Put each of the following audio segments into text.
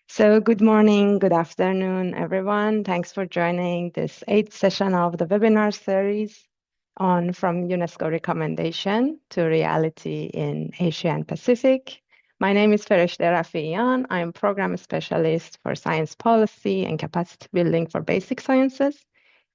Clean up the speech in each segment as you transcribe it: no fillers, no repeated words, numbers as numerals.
So good morning, good afternoon, everyone. Thanks for joining this 8th session of the webinar series on From UNESCO Recommendation to Reality in Asia and Pacific. My name is Fereshte Rafiyan. I'm Program Specialist for Science Policy and Capacity Building for Basic Sciences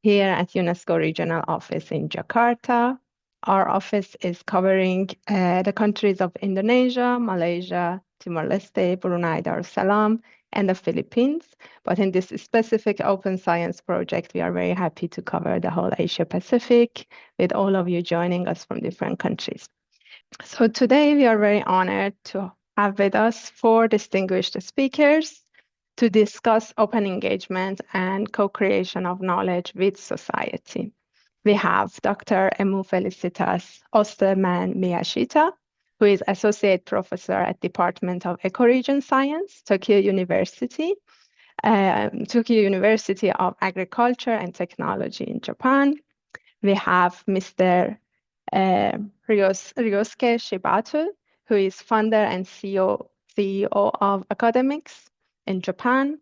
here at UNESCO Regional Office in Jakarta. Our office is covering the countries of Indonesia, Malaysia, Timor-Leste, Brunei Darussalam, and the Philippines. But in this specific open science project, we are very happy to cover the whole Asia Pacific with all of you joining us from different countries. So today we are very honored to have with us 4 distinguished speakers to discuss open engagement and co-creation of knowledge with society. We have Dr. Emu-Felicitas Ostermann-Miyashita, who is Associate Professor at Department of Ecoregion Science, Tokyo University of Agriculture and Technology in Japan. We have Mr. Ryosuke SHIBATO, who is founder and CEO of Academist in Japan.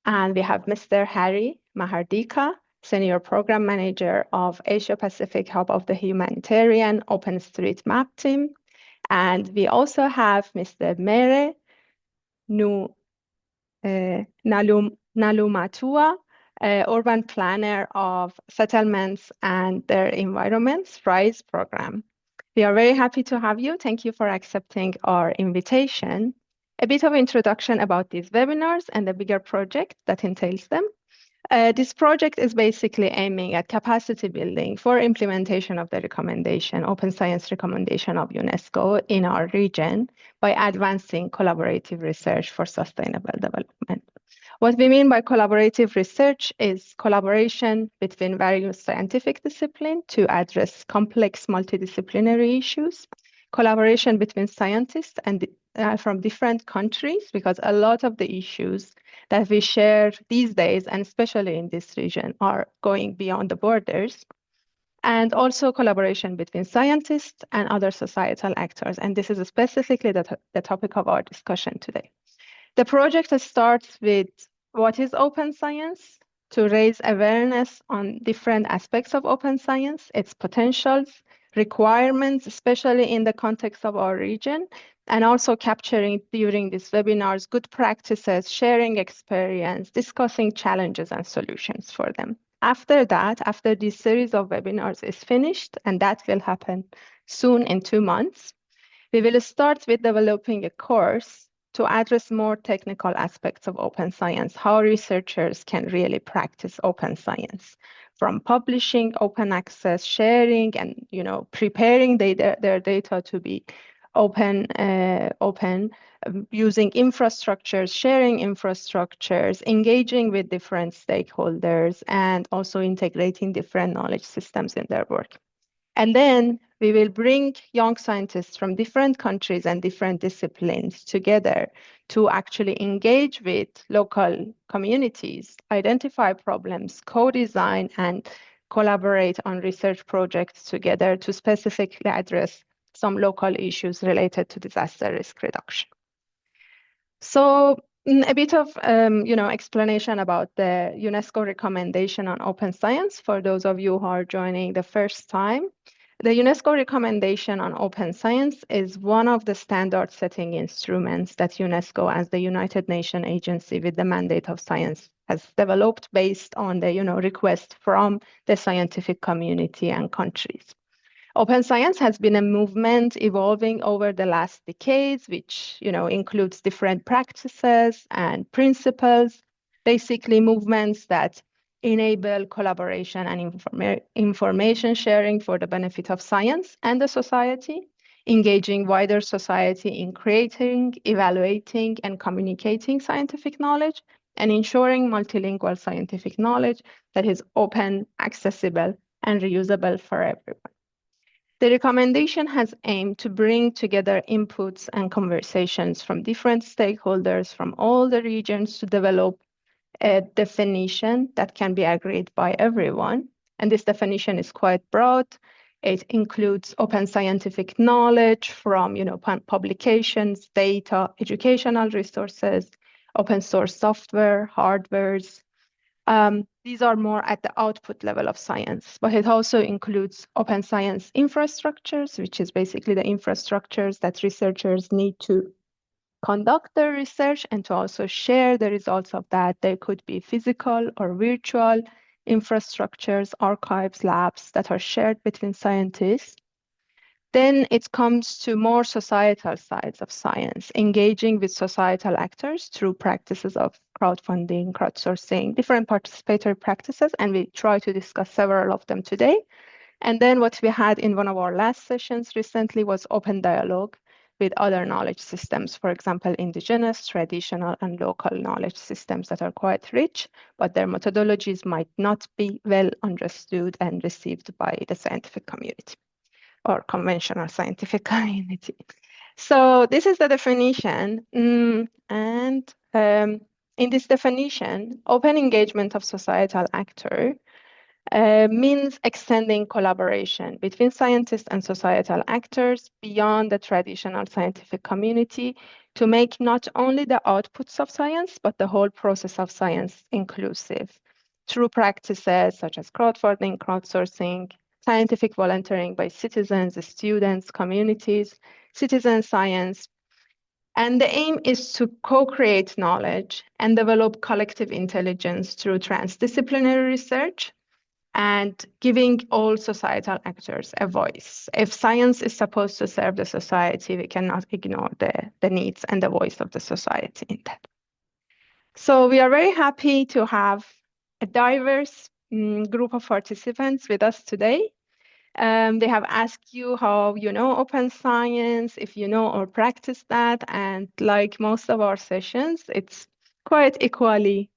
And we have Mr. Harry Mahardhika, Senior Program Manager of Asia Pacific Hub of the Humanitarian OpenStreetMap team. And we also have Mr. Mere Naulumatua, urban planner of settlements and their environments, RISE program. We are very happy to have you. Thank you for accepting our invitation. A bit of introduction about these webinars and the bigger project that entails them. This project is basically aiming at capacity building for implementation of the recommendation, Open Science recommendation of UNESCO in our region by advancing collaborative research for sustainable development. What we mean by collaborative research is collaboration between various scientific disciplines to address complex multidisciplinary issues, collaboration between scientists and from different countries, because a lot of the issues that we share these days, and especially in this region, are going beyond the borders, and also collaboration between scientists and other societal actors. And this is specifically the topic of our discussion today. The project starts with what is open science, to raise awareness on different aspects of open science, its potentials, requirements, especially in the context of our region, and also capturing during these webinars good practices, sharing experience, discussing challenges and solutions for them. After that, after this series of webinars is finished, and that will happen soon in 2 months, we will start with developing a course to address more technical aspects of open science, how researchers can really practice open science, from publishing, open access, sharing, and preparing their data to be open, using infrastructures, sharing infrastructures, engaging with different stakeholders, and also integrating different knowledge systems in their work. And then we will bring young scientists from different countries and different disciplines together to actually engage with local communities, identify problems, co-design, and collaborate on research projects together to specifically address some local issues related to disaster risk reduction. So a bit of explanation about the UNESCO recommendation on open science for those of you who are joining the first time. The UNESCO recommendation on open science is one of the standard setting instruments that UNESCO, as the United Nations agency with the mandate of science, has developed based on the request from the scientific community and countries. Open science has been a movement evolving over the last decades, which includes different practices and principles, basically movements that enable collaboration and information sharing for the benefit of science and the society, engaging wider society in creating, evaluating, and communicating scientific knowledge, and ensuring multilingual scientific knowledge that is open, accessible, and reusable for everyone. The recommendation has aimed to bring together inputs and conversations from different stakeholders from all the regions to develop a definition that can be agreed by everyone. And this definition is quite broad. It includes open scientific knowledge from publications, data, educational resources, open source software, hardwares. These are more at the output level of science, but it also includes open science infrastructures, which is basically the infrastructures that researchers need to conduct their research and to also share the results of that. They could be physical or virtual infrastructures, archives, labs that are shared between scientists. Then it comes to more societal sides of science, engaging with societal actors through practices of crowdfunding, crowdsourcing, different participatory practices, and we try to discuss several of them today. And then what we had in one of our last sessions recently was open dialogue with other knowledge systems, for example, indigenous, traditional, and local knowledge systems that are quite rich, but their methodologies might not be well understood and received by the scientific community or conventional scientific community. So this is the definition. In this definition, open engagement of societal actor means extending collaboration between scientists and societal actors beyond the traditional scientific community to make not only the outputs of science, but the whole process of science inclusive through practices such as crowdfunding, crowdsourcing, scientific volunteering by citizens, students, communities, citizen science. And the aim is to co-create knowledge and develop collective intelligence through transdisciplinary research and giving all societal actors a voice. If science is supposed to serve the society, we cannot ignore the needs and the voice of the society in that. So we are very happy to have a diverse group of participants with us today. They have asked you how you know open science, if you know or practice that, and like most of our sessions, it's quite equally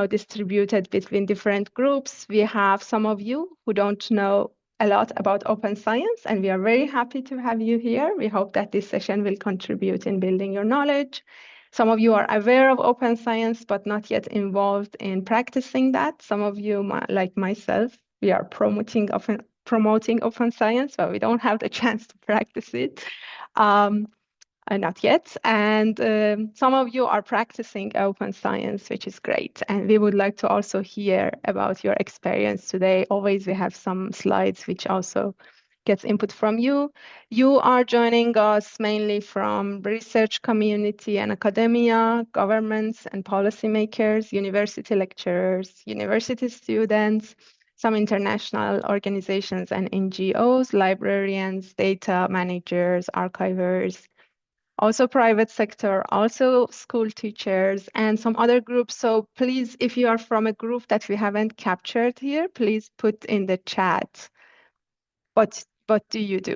distributed between different groups. We have some of you who don't know a lot about open science, and we are very happy to have you here. We hope that this session will contribute in building your knowledge. Some of you are aware of open science, but not yet involved in practicing that. Some of you, like myself, we are promoting open science, but we don't have the chance to practice it. Not yet. And some of you are practicing open science, which is great. And we would like to also hear about your experience today. Always we have some slides which also gets input from you. You are joining us mainly from research community and academia, governments and policymakers, university lecturers, university students, some international organizations and NGOs, librarians, data managers, archivers, also private sector, also school teachers, and some other groups. So please, if you are from a group that we haven't captured here, please put in the chat what do you do.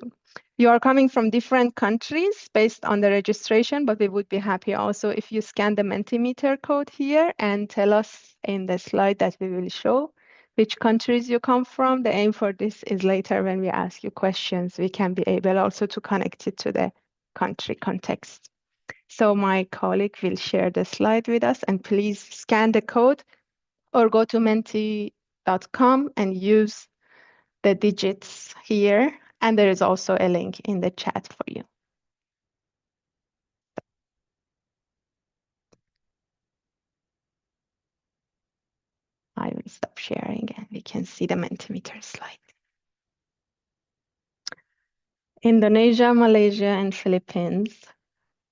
You are coming from different countries based on the registration, but we would be happy also if you scan the Mentimeter code here and tell us in the slide that we will show which countries you come from. The aim for this is later when we ask you questions, we can be able also to connect it to the country context. So my colleague will share the slide with us, and please scan the code or go to menti.com and use the digits here. And there is also a link in the chat for you. I will stop sharing and we can see the Mentimeter slide. Indonesia, Malaysia, and Philippines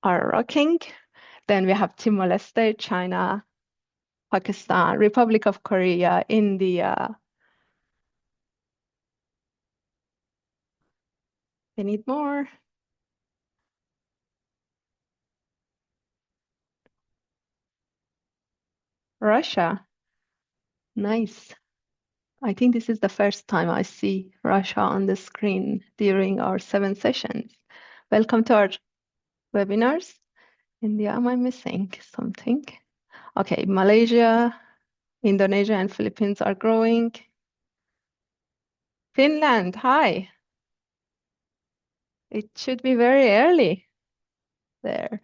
are rocking. Then we have Timor-Leste, China, Pakistan, Republic of Korea, India. We need more. Russia. Nice. I think this is the first time I see Russia on the screen during our 7 sessions. Welcome to our webinars. India, am I missing something? Okay, Malaysia, Indonesia, and Philippines are growing. Finland, hi. It should be very early there.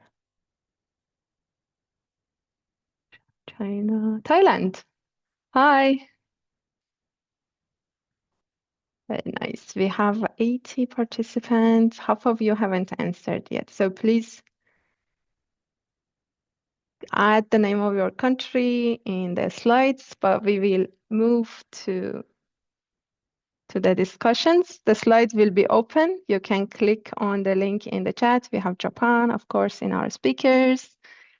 China, Thailand, hi. Very nice. We have 80 participants. Half of you haven't answered yet. So please add the name of your country in the slides, but we will move to the discussions. The slides will be open. You can click on the link in the chat. We have Japan, of course, in our speakers,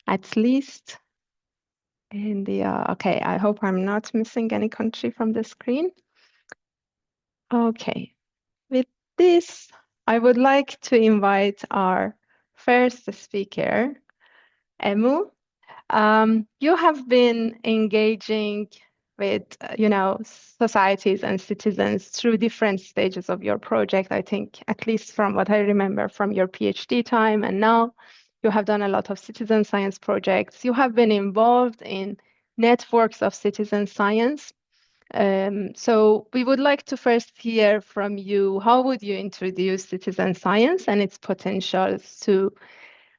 at least. India. Okay, I hope I'm not missing any country from the screen. Okay, with this, I would like to invite our first speaker, Emu. You have been engaging with, societies and citizens through different stages of your project. I think, at least from what I remember from your PhD time, and now you have done a lot of citizen science projects. You have been involved in networks of citizen science. So we would like to first hear from you, how would you introduce citizen science and its potentials to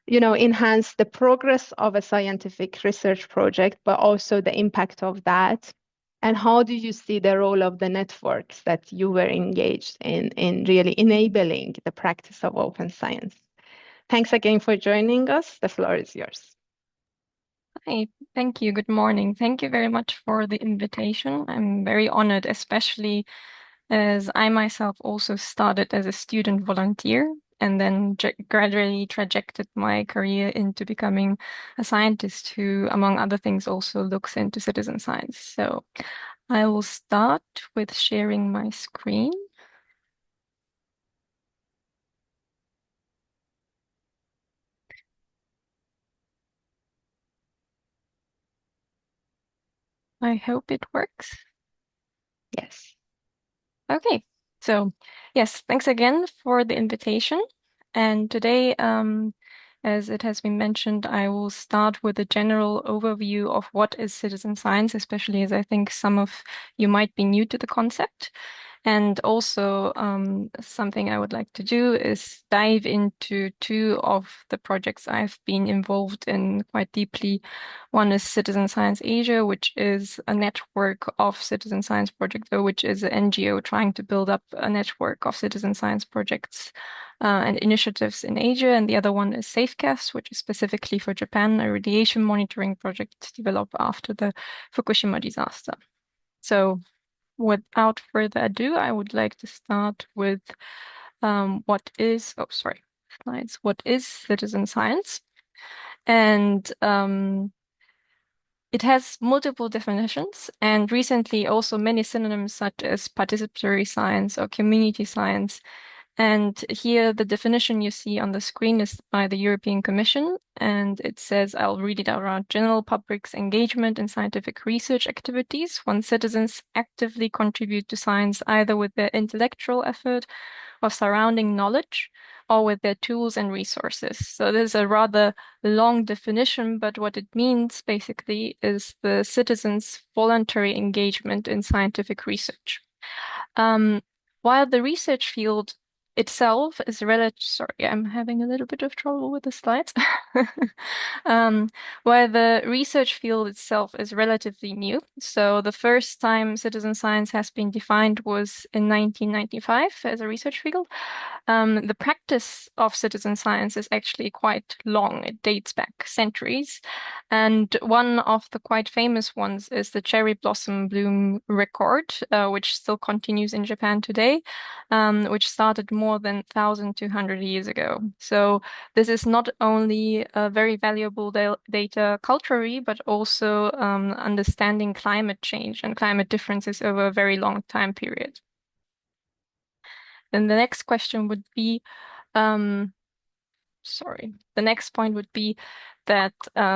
enhance the progress of a scientific research project, but also the impact of that? And how do you see the role of the networks that you were engaged in really enabling the practice of open science? Thanks again for joining us. The floor is yours. Hi, thank you. Good morning. Thank you very much for the invitation. I'm very honored, especially as I myself also started as a student volunteer and then gradually trajected my career into becoming a scientist who, among other things, also looks into citizen science. So I will start with sharing my screen. I hope it works. Yes. Okay, so yes, thanks again for the invitation. And today, as it has been mentioned, I will start with a general overview of what is citizen science, especially as I think some of you might be new to the concept. And also, something I would like to do is dive into two of the projects I've been involved in quite deeply. One is Citizen Science Asia, which is a network of citizen science projects, which is an NGO trying to build up a network of citizen science projects and initiatives in Asia. And the other one is SafeCast, which is specifically for Japan, a radiation monitoring project developed after the Fukushima disaster. So without further ado, I would like to start with what is citizen science? And it has multiple definitions, and recently also many synonyms such as participatory science or community science. And here the definition you see on the screen is by the European Commission, and it says, I'll read it out loud, general public's engagement in scientific research activities when citizens actively contribute to science either with their intellectual effort or surrounding knowledge or with their tools and resources. So this is a rather long definition, but what it means basically is the citizens' voluntary engagement in scientific research. While the research field itself is sorry, I'm having a little bit of trouble with the slides. While the research field itself is relatively new. So the first time citizen science has been defined was in 1995 as a research field. The practice of citizen science is actually quite long. It dates back centuries. And one of the quite famous ones is the cherry blossom bloom record, which still continues in Japan today, which started more than 1,200 years ago. So this is not only a very valuable data culturally, but also understanding climate change and climate differences over a very long time period. Then the next question would be, the next point would be that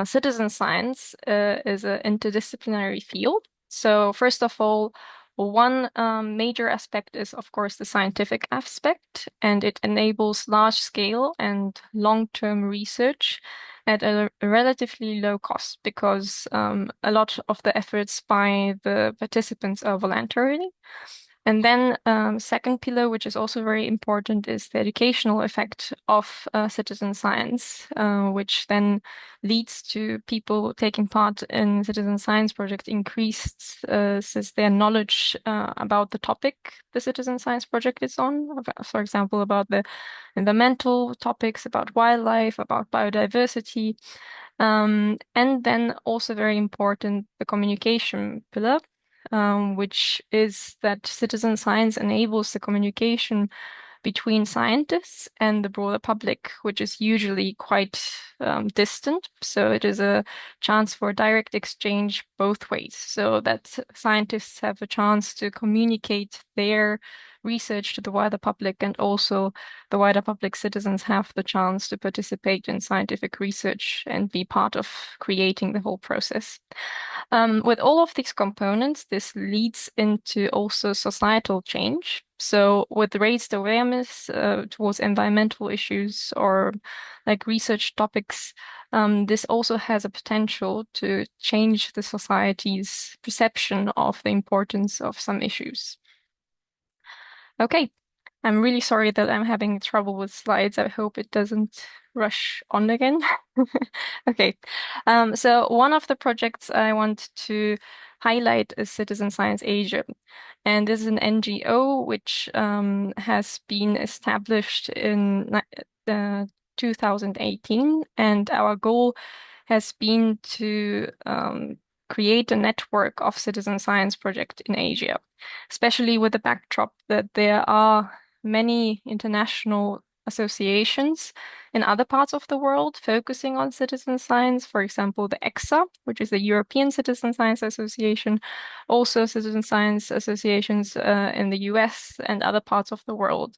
citizen science is an interdisciplinary field. So first of all, one major aspect is, of course, the scientific aspect, and it enables large-scale and long-term research at a relatively low cost because a lot of the efforts by the participants are voluntary. And then second pillar, which is also very important, is the educational effect of citizen science, which then leads to people taking part in citizen science project increased since their knowledge about the topic the citizen science project is on. For example, about the environmental topics, about wildlife, about biodiversity. And then also very important, the communication pillar, which is that citizen science enables the communication between scientists and the broader public, which is usually quite distant. So it is a chance for direct exchange both ways, so that scientists have a chance to communicate their research to the wider public, and also the wider public citizens have the chance to participate in scientific research and be part of creating the whole process. With all of these components, this leads into also societal change. So with raised awareness towards environmental issues or like research topics, this also has a potential to change the society's perception of the importance of some issues. Okay, I'm really sorry that I'm having trouble with slides. I hope it doesn't rush on again. Okay, so one of the projects I want to highlight is Citizen Science Asia. And this is an NGO which has been established in 2018. And our goal has been to create a network of citizen science projects in Asia, especially with the backdrop that there are many international associations in other parts of the world focusing on citizen science. For example, the EXA, which is the European Citizen Science Association, also citizen science associations in the US and other parts of the world.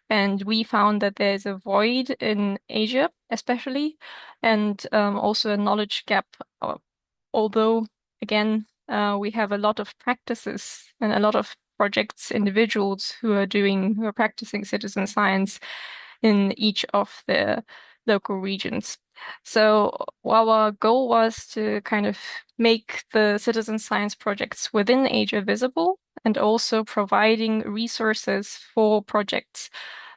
And we found that there's a void in Asia, especially, and also a knowledge gap. Although, again, we have a lot of practices and a lot of projects, individuals who are practicing citizen science in each of the local regions. So our goal was to kind of make the citizen science projects within Asia visible, and also providing resources for projects,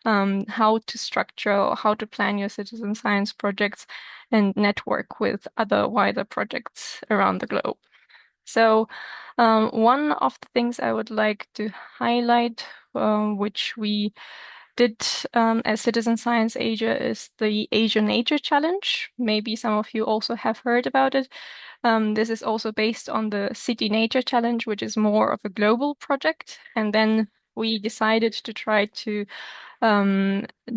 how to structure, how to plan your citizen science projects and network with other wider projects around the globe. So one of the things I would like to highlight, which we did as Citizen Science Asia, is the Asia Nature Challenge. Maybe some of you also have heard about it. This is also based on the City Nature Challenge, which is more of a global project. And then we decided to try to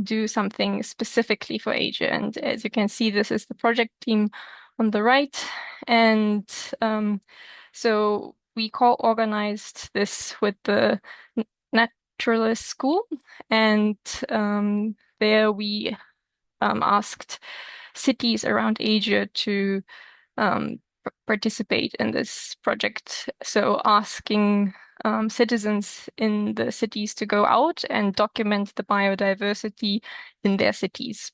do something specifically for Asia. And as you can see, this is the project team on the right. And so we co-organized this with the Naturalist School. And there we asked cities around Asia to participate in this project. So asking citizens in the cities to go out and document the biodiversity in their cities.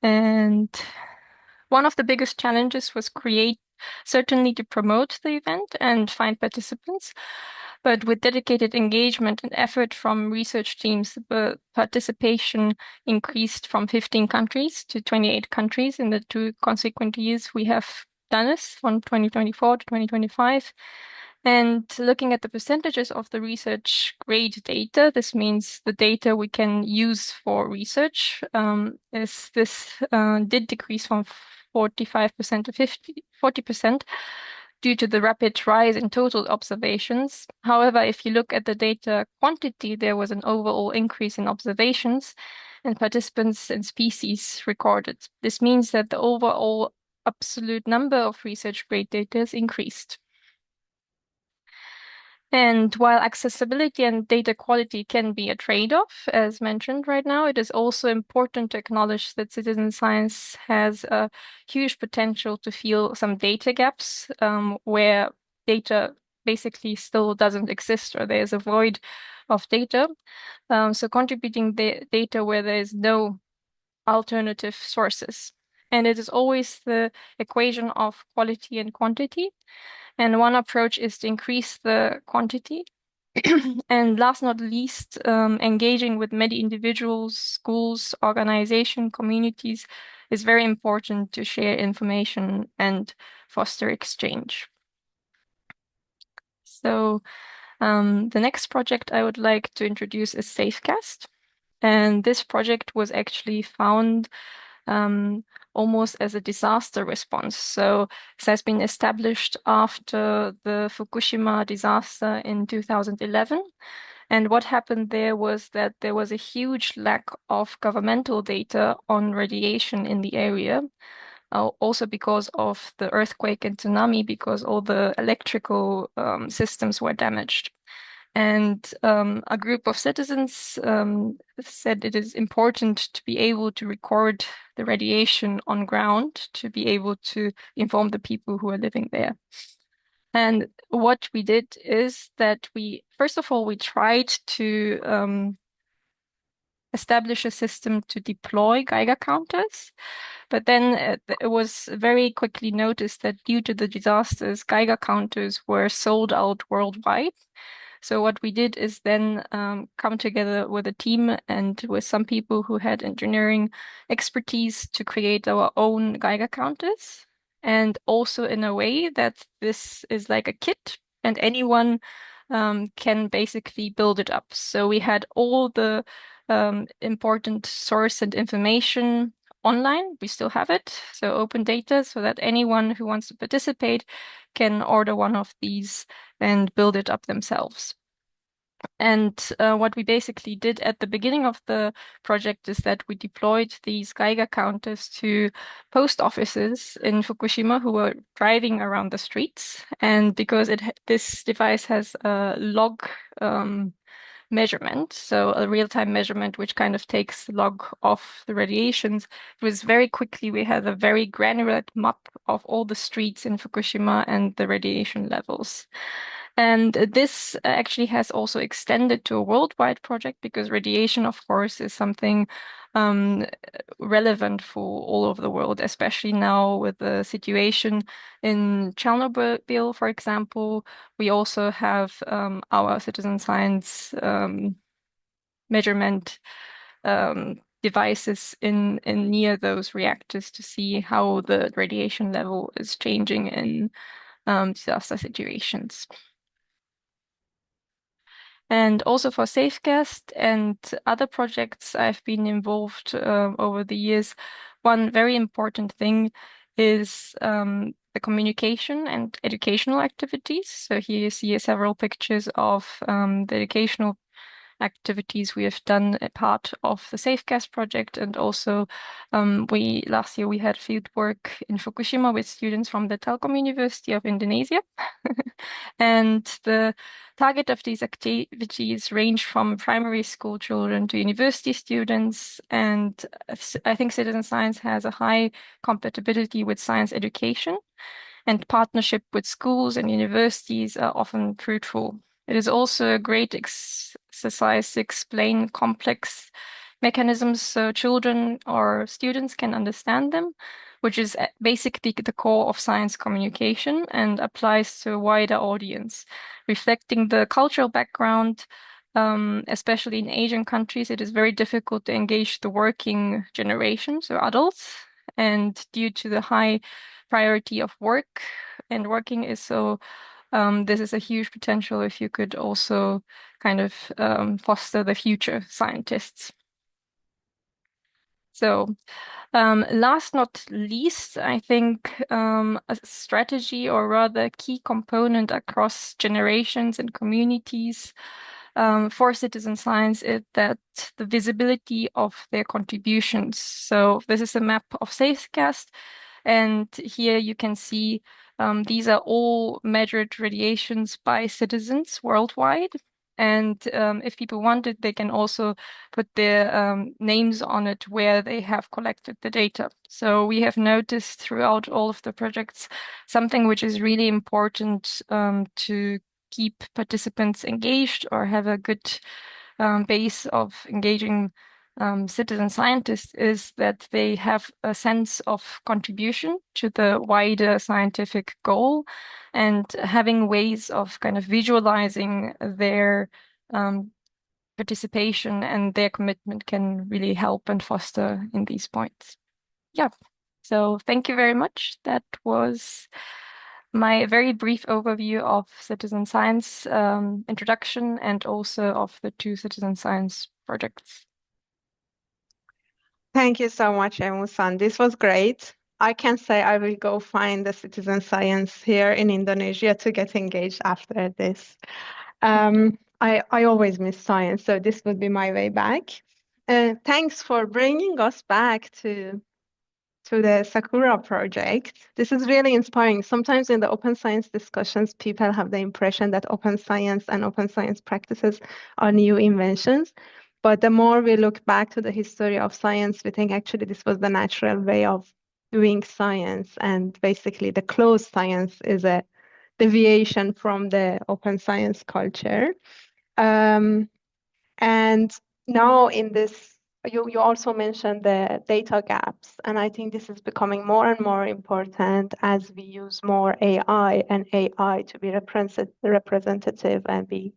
And one of the biggest challenges was certainly to promote the event and find participants. But with dedicated engagement and effort from research teams, the participation increased from 15 countries to 28 countries in the 2 consequent years we have done this, from 2024 to 2025. And looking at the percentages of the research grade data, this means the data we can use for research, did decrease from 45% to 40% due to the rapid rise in total observations. However, if you look at the data quantity, there was an overall increase in observations and participants and species recorded. This means that the overall absolute number of research grade data is increased. And while accessibility and data quality can be a trade-off, as mentioned right now, it is also important to acknowledge that citizen science has a huge potential to fill some data gaps, where data basically still doesn't exist, or there's a void of data. So contributing the data where there is no alternative sources. And it is always the equation of quality and quantity. And one approach is to increase the quantity. And last not least, engaging with many individuals, schools, organizations, communities is very important to share information and foster exchange. So the next project I would like to introduce is SafeCast. And this project was actually found almost as a disaster response. So this has been established after the Fukushima disaster in 2011. And what happened there was that there was a huge lack of governmental data on radiation in the area, also because of the earthquake and tsunami, because all the electrical systems were damaged. And a group of citizens said it is important to be able to record the radiation on ground to be able to inform the people who are living there. And what we did is that first of all, we tried to establish a system to deploy Geiger counters. But then it was very quickly noticed that due to the disasters, Geiger counters were sold out worldwide. So what we did is then come together with a team and with some people who had engineering expertise to create our own Geiger counters. And also in a way that this is like a kit and anyone can basically build it up. So we had all the important source and information online. We still have it, so open data, so that anyone who wants to participate can order one of these and build it up themselves. And what we basically did at the beginning of the project is that we deployed these Geiger counters to post offices in Fukushima who were driving around the streets. And because this device has a log measurement, so a real-time measurement which kind of takes log of the radiations, it was very quickly, we had a very granular map of all the streets in Fukushima and the radiation levels. And this actually has also extended to a worldwide project because radiation, of course, is something relevant for all over the world, especially now with the situation in Chernobyl, for example. We also have our citizen science measurement devices in near those reactors to see how the radiation level is changing in disaster situations. And also for Safecast and other projects I've been involved over the years, one very important thing is the communication and educational activities. So here you see several pictures of the educational activities we have done a part of the Safecast project, and also last year we had field work in Fukushima with students from the Telkom University of Indonesia. And the target of these activities range from primary school children to university students. And I think citizen science has a high compatibility with science education, and partnership with schools and universities are often fruitful. It is also a great exercise to explain complex mechanisms so children or students can understand them, which is basically the core of science communication and applies to a wider audience. Reflecting the cultural background, especially in Asian countries, it is very difficult to engage the working generation, so adults. And due to the high priority of work and working is so, this is a huge potential if you could also kind of foster the future scientists. So last not least, I think a strategy, or rather key component across generations and communities for citizen science is that the visibility of their contributions. So this is a map of Safecast, and here you can see these are all measured radiations by citizens worldwide. And if people want it, they can also put their names on it where they have collected the data. So we have noticed throughout all of the projects something which is really important to keep participants engaged or have a good base of engaging citizen scientists is that they have a sense of contribution to the wider scientific goal, and having ways of kind of visualizing their participation and their commitment can really help and foster in these points. Yeah. So thank you very much. That was my very brief overview of citizen science introduction and also of the two citizen science projects. Thank you so much, Emu-san. This was great. I can say I will go find the citizen science here in Indonesia to get engaged after this. I always miss science, so this would be my way back. Thanks for bringing us back to the Sakura project. This is really inspiring. Sometimes in the open science discussions, people have the impression that open science and open science practices are new inventions. But the more we look back to the history of science, we think actually this was the natural way of doing science. And basically, the closed science is a deviation from the open science culture. Um, and now in this, you also mentioned the data gaps, and I think this is becoming more and more important as we use more AI and AI to be representative and be,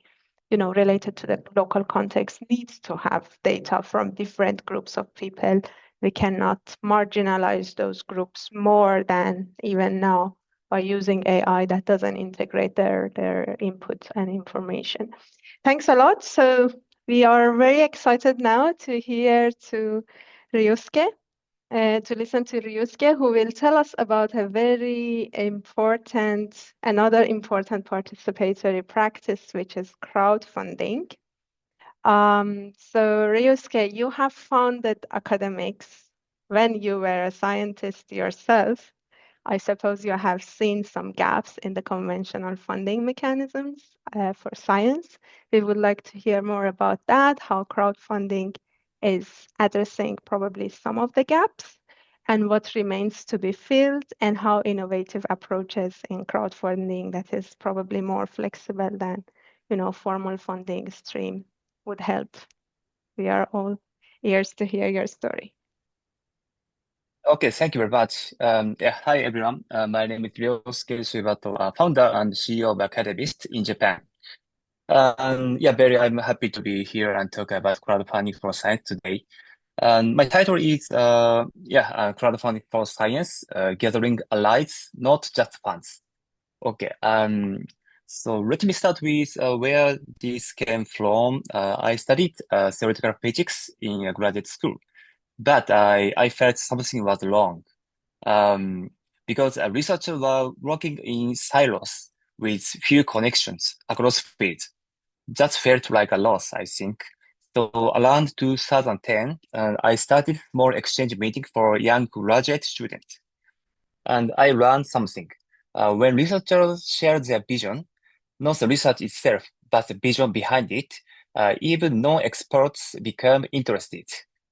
related to the local context needs to have data from different groups of people. We cannot marginalize those groups more than even now by using AI that doesn't integrate their input and information. Thanks a lot. So we are very excited now to hear to Ryosuke, to listen to Ryosuke, who will tell us about a very important, another important participatory practice, which is crowdfunding. So Ryosuke, you have founded academics when you were a scientist yourself. I suppose you have seen some gaps in the conventional funding mechanisms for science. We would like to hear more about that, how crowdfunding is addressing probably some of the gaps, and what remains to be filled, and how innovative approaches in crowdfunding that is probably more flexible than, formal funding stream would help. We are all ears to hear your story. Okay, thank you very much. Hi, everyone. My name is Ryosuke SHIBATO, founder and CEO of Academist in Japan. I'm happy to be here and talk about crowdfunding for science today. My title is crowdfunding for science, gathering allies, not just funds. Okay. So let me start with where this came from. I studied theoretical physics in graduate school, but I felt something was wrong. Because researchers were working in silos with few connections across fields. That felt like a loss, I think. So around 2010, I started small exchange meeting for young graduate students. And I learned something. When researchers share their vision, not the research itself, but the vision behind it, even non-experts become interested.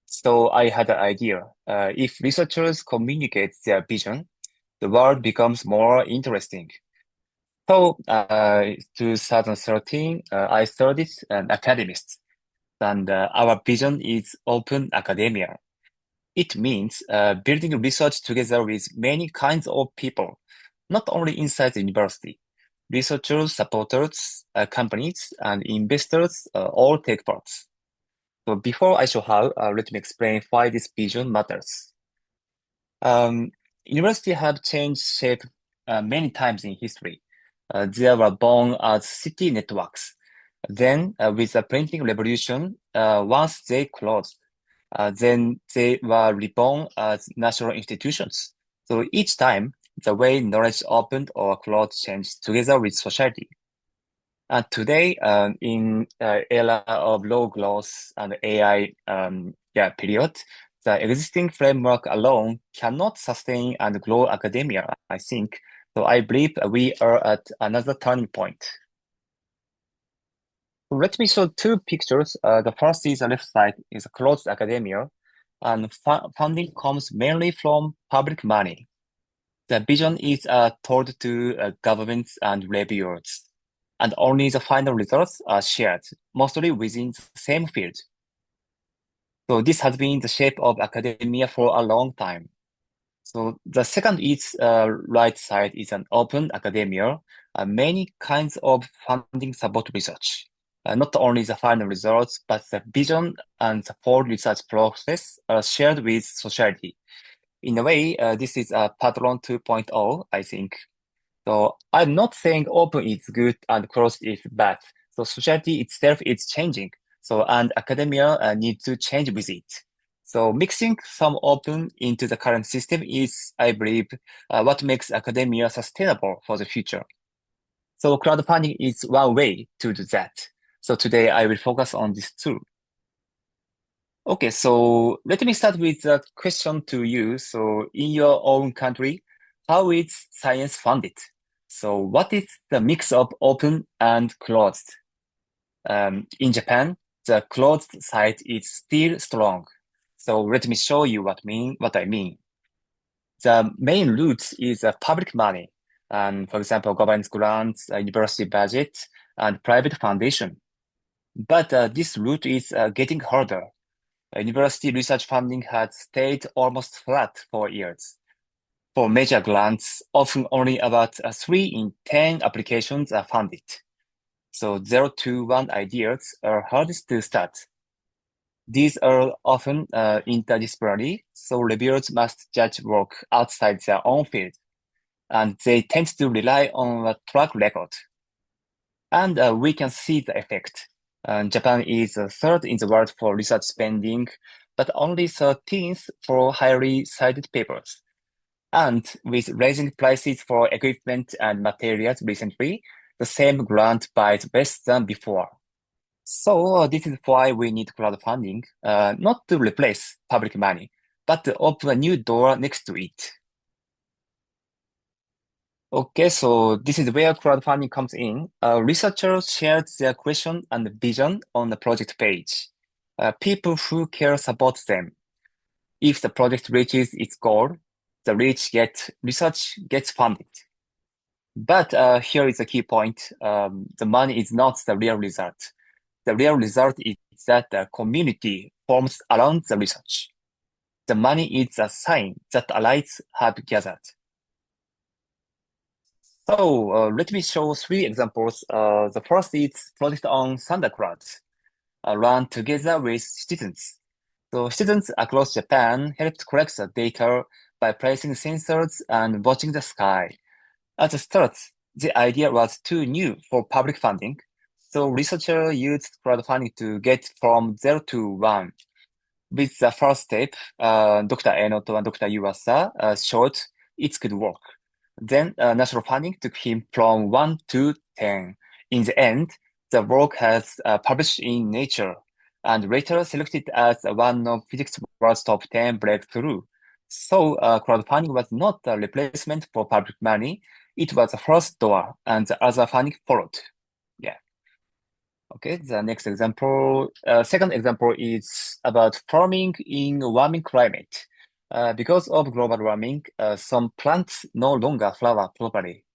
So I had an idea. If researchers communicate their vision, the world becomes more interesting. So, 2013, I started an Academist, and our vision is open academia. It means building research together with many kinds of people, not only inside the university. Researchers, supporters, companies, and investors all take part. So before I show how, let me explain why this vision matters. Universities have changed shape many times in history. They were born as city networks. Then, with the printing revolution, once they closed, then they were reborn as national institutions. So each time, the way knowledge opened or closed changed together with society. And today, in era of low growth and AI period, the existing framework alone cannot sustain and grow academia, I think. So I believe we are at another turning point. Let me show two pictures. The first is the left side is closed academia, and funding comes mainly from public money. The vision is told to governments and reviewers, and only the final results are shared, mostly within the same field. So this has been the shape of academia for a long time. So the second is right side is an open academia. Many kinds of funding support research. Not only the final results, but the vision and the full research process are shared with society. In a way, this is a Patron 2.0, I think. So I'm not saying open is good and closed is bad. So society itself is changing. So and academia needs to change with it. So mixing some open into the current system is, I believe, what makes academia sustainable for the future. So crowdfunding is one way to do that. So today I will focus on this too. Okay, so let me start with a question to you. So in your own country, how is science funded? So what is the mix of open and closed? In Japan, the closed side is still strong. So let me show you what I mean. The main route is public money, and for example, government grants, university budget, and private foundation. But this route is getting harder. University research funding has stayed almost flat for years. For major grants, often only about 3 in 10 applications are funded. So 0 to 1 ideas are hardest to start. These are often interdisciplinary, so reviewers must judge work outside their own field, and they tend to rely on a track record. And we can see the effect. Japan is third in the world for research spending, but only 13th for highly cited papers. And with raising prices for equipment and materials recently, the same grant buys less than before. So this is why we need crowdfunding, not to replace public money, but to open a new door next to it. Okay, so this is where crowdfunding comes in. Researchers shared their question and vision on the project page. People who care support them. If the project reaches its goal, the research gets funded. But here is a key point. The money is not the real result. The real result is that the community forms around the research. The money is a sign that allies have gathered. So let me show 3 examples. The first is project on thunderclouds, run together with students. So students across Japan helped collect the data by placing sensors and watching the sky. At the start, the idea was too new for public funding, so researchers used crowdfunding to get from 0 to 1. With the first step, Dr. Enoto and Dr. Yuasa showed it could work. Then national funding took him from 1 to 10. In the end, the work has published in Nature and later selected as one of physics world's top 10 breakthrough. So crowdfunding was not a replacement for public money. It was the first door and the other funding followed. Yeah. Okay, the next example, second example is about farming in warming climate. Because of global warming, some plants no longer flower properly.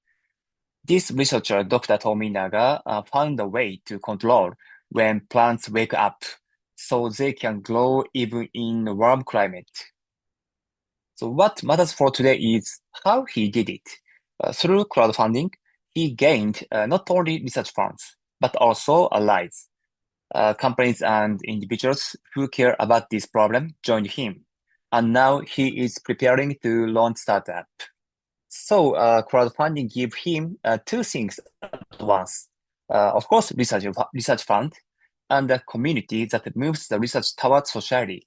This researcher, Dr. Tominaga, found a way to control when plants wake up so they can grow even in a warm climate. So what matters for today is how he did it. Through crowdfunding, he gained not only research funds, but also allies. Companies and individuals who care about this problem joined him. And now he is preparing to launch startup. So crowdfunding gave him 2 things at once. Of course, research fund and a community that moves the research towards society.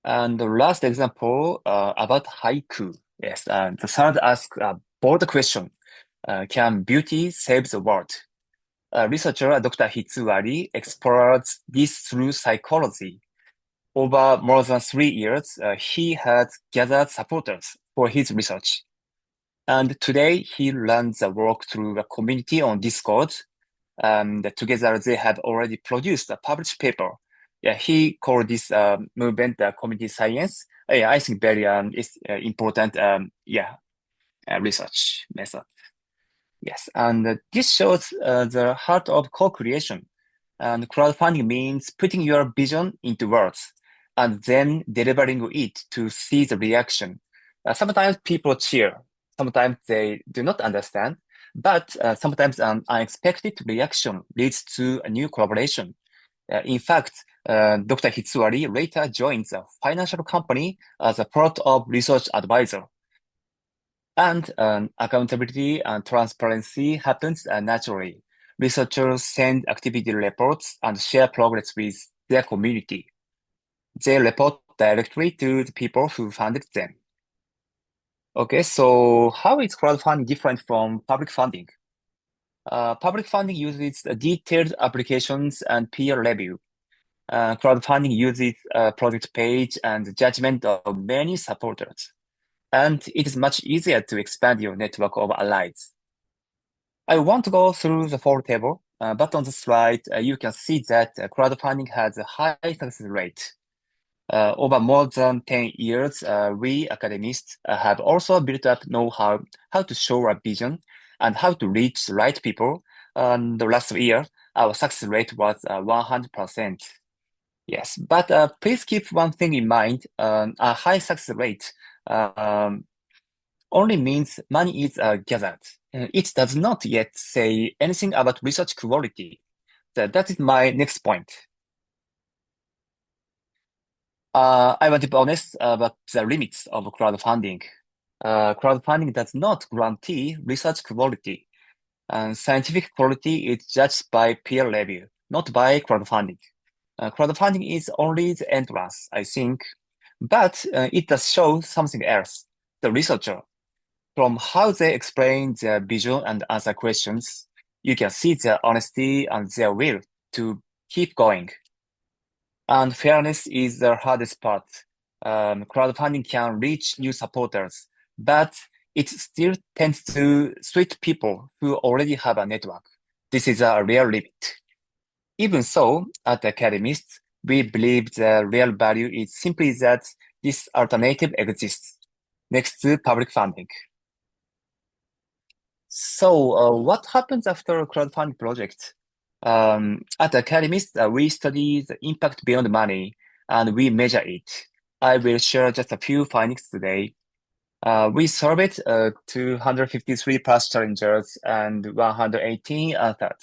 And the last example about haiku. Yes, the third asks a bold question. Can beauty save the world? Researcher Dr. Hitsuari explores this through psychology. Over more than 3 years, he has gathered supporters for his research. And today, he runs the work through a community on Discord. Together, they have already produced a published paper. Yeah, he called this movement community science. I think very important research method. Yes, and this shows the heart of co-creation. And crowdfunding means putting your vision into words and then delivering it to see the reaction. Sometimes people cheer, sometimes they do not understand, but sometimes an unexpected reaction leads to a new collaboration. In fact, Dr. Hitsuari later joins a financial company as a part of research advisor. And accountability and transparency happens naturally. Researchers send activity reports and share progress with their community. they report directly to the people who funded them. Okay, so how is crowdfunding different from public funding? Public funding uses detailed applications and peer review. Crowdfunding uses a project page and judgment of many supporters. And it is much easier to expand your network of allies. I won't go through the full table, but on the slide, you can see that crowdfunding has a high success rate. Over more than 10 years, we academists have also built up know-how how to show a vision and how to reach the right people. The last year, our success rate was 100%. Yes, but please keep one thing in mind. A high success rate only means money is gathered. It does not yet say anything about research quality. That is my next point. I want to be honest about the limits of crowdfunding. Crowdfunding does not guarantee research quality. Scientific quality is judged by peer review, not by crowdfunding. Crowdfunding is only the entrance, I think, but it does show something else. The researcher, from how they explain their vision and answer questions, you can see their honesty and their will to keep going. And fairness is the hardest part. Crowdfunding can reach new supporters, but it still tends to suit people who already have a network. This is a real limit. Even so, at Academist, we believe the real value is simply that this alternative exists next to public funding. So, what happens after a crowdfunding project? At Academist, we study the impact beyond money and we measure it. I will share just a few findings today. We surveyed 253 past challengers and 118 answered.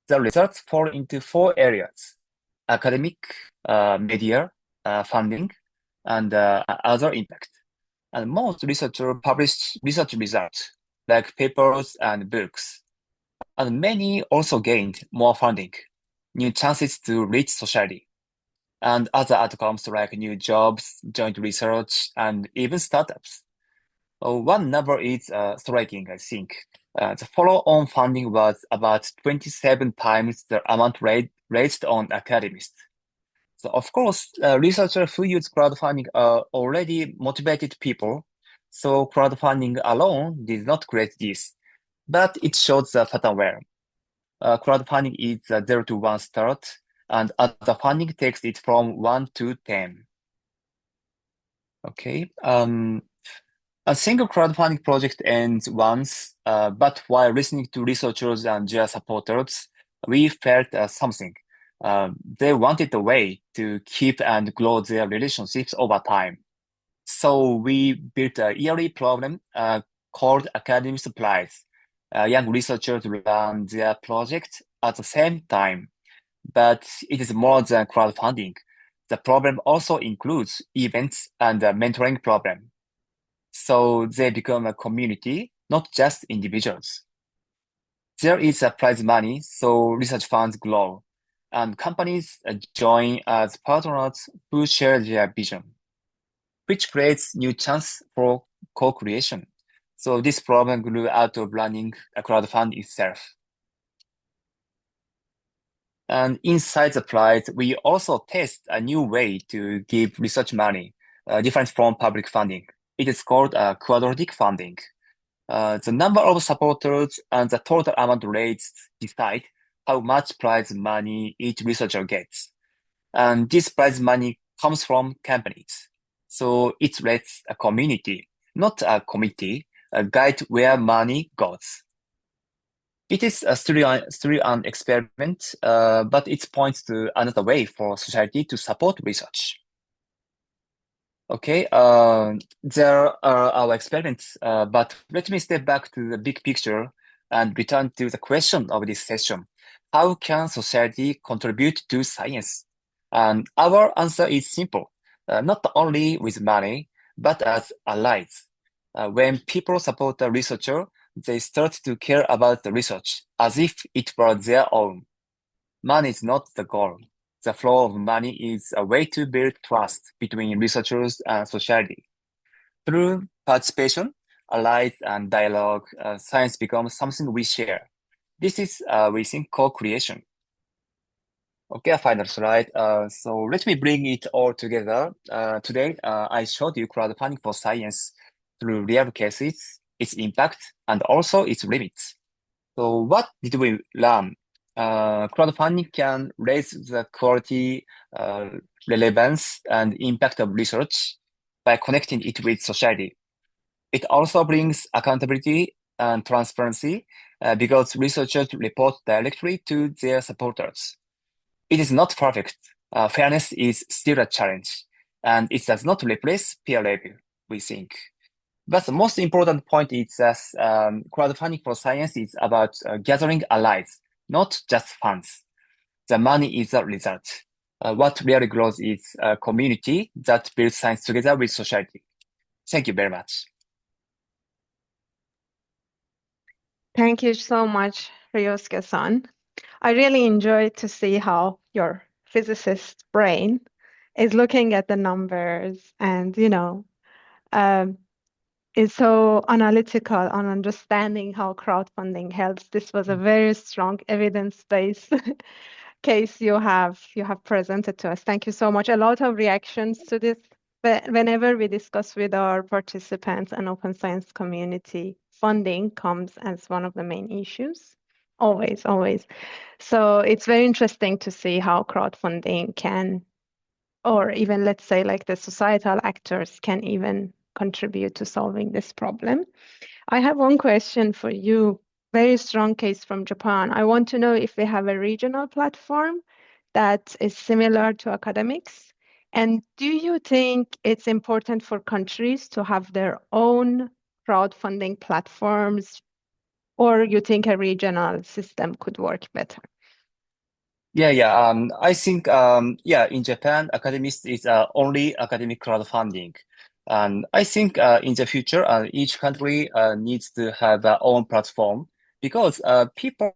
The results fall into 4 areas: academic, media, funding, and other impact. And most researchers publish research results, like papers and books. And many also gained more funding, new chances to reach society, and other outcomes like new jobs, joint research, and even startups. One number is striking, I think. The follow-on funding was about 27 times the amount raised on Academist. So of course, researchers who use crowdfunding are already motivated people, so crowdfunding alone did not create this, but it shows the pattern well. Crowdfunding is a 0 to 1 start, and other funding takes it from 1 to 10. Okay. A single crowdfunding project ends once, but while listening to researchers and their supporters, we felt something. They wanted a way to keep and grow their relationships over time. So we built a yearly program called Academist Prize. Young researchers run their project at the same time, but it is more than crowdfunding. The program also includes events and a mentoring program. So they become a community, not just individuals. There is a prize money, so research funds grow, and companies join as partners who share their vision, which creates new chance for co-creation. So this program grew out of running a crowdfund itself. And inside the prize, we also test a new way to give research money, different from public funding. It is called quadratic funding. The number of supporters and the total amount raised decide how much prize money each researcher gets. And this prize money comes from companies. So it lets a community, not a committee, guide where money goes. It is still an experiment, but it points to another way for society to support research. Okay, there are our experiments, but let me step back to the big picture and return to the question of this session. How can society contribute to science? And our answer is simple, not only with money, but as allies. When people support a researcher, they start to care about the research as if it were their own. Money is not the goal. the flow of money is a way to build trust between researchers and society. Through participation, allies, and dialogue, science becomes something we share. This is, we think, co-creation. Okay, final slide. So let me bring it all together. Today, I showed you crowdfunding for science through real cases, its impact, and also its limits. So what did we learn? Crowdfunding can raise the quality, relevance, and impact of research by connecting it with society. It also brings accountability and transparency because researchers report directly to their supporters. It is not perfect. Fairness is still a challenge, and it does not replace peer review, we think. But the most important point is that crowdfunding for science is about gathering allies, not just funds. The money is a result. What really grows is a community that builds science together with society. Thank you very much. Thank you so much, Ryosuke-san. I really enjoyed to see how your physicist brain is looking at the numbers and, is so analytical on understanding how crowdfunding helps. This was a very strong evidence-based case you have presented to us. Thank you so much. A lot of reactions to this. But whenever we discuss with our participants and open science community, funding comes as one of the main issues. Always, always. So it's very interesting to see how crowdfunding can, or even let's say like the societal actors can even contribute to solving this problem. I have one question for you. Very strong case from Japan. I want to know if we have a regional platform that is similar to academics. And do you think it's important for countries to have their own crowdfunding platforms, or you think a regional system could work better? Yeah. I think, in Japan, Academist is only academic crowdfunding. And I think in the future, each country needs to have their own platform because people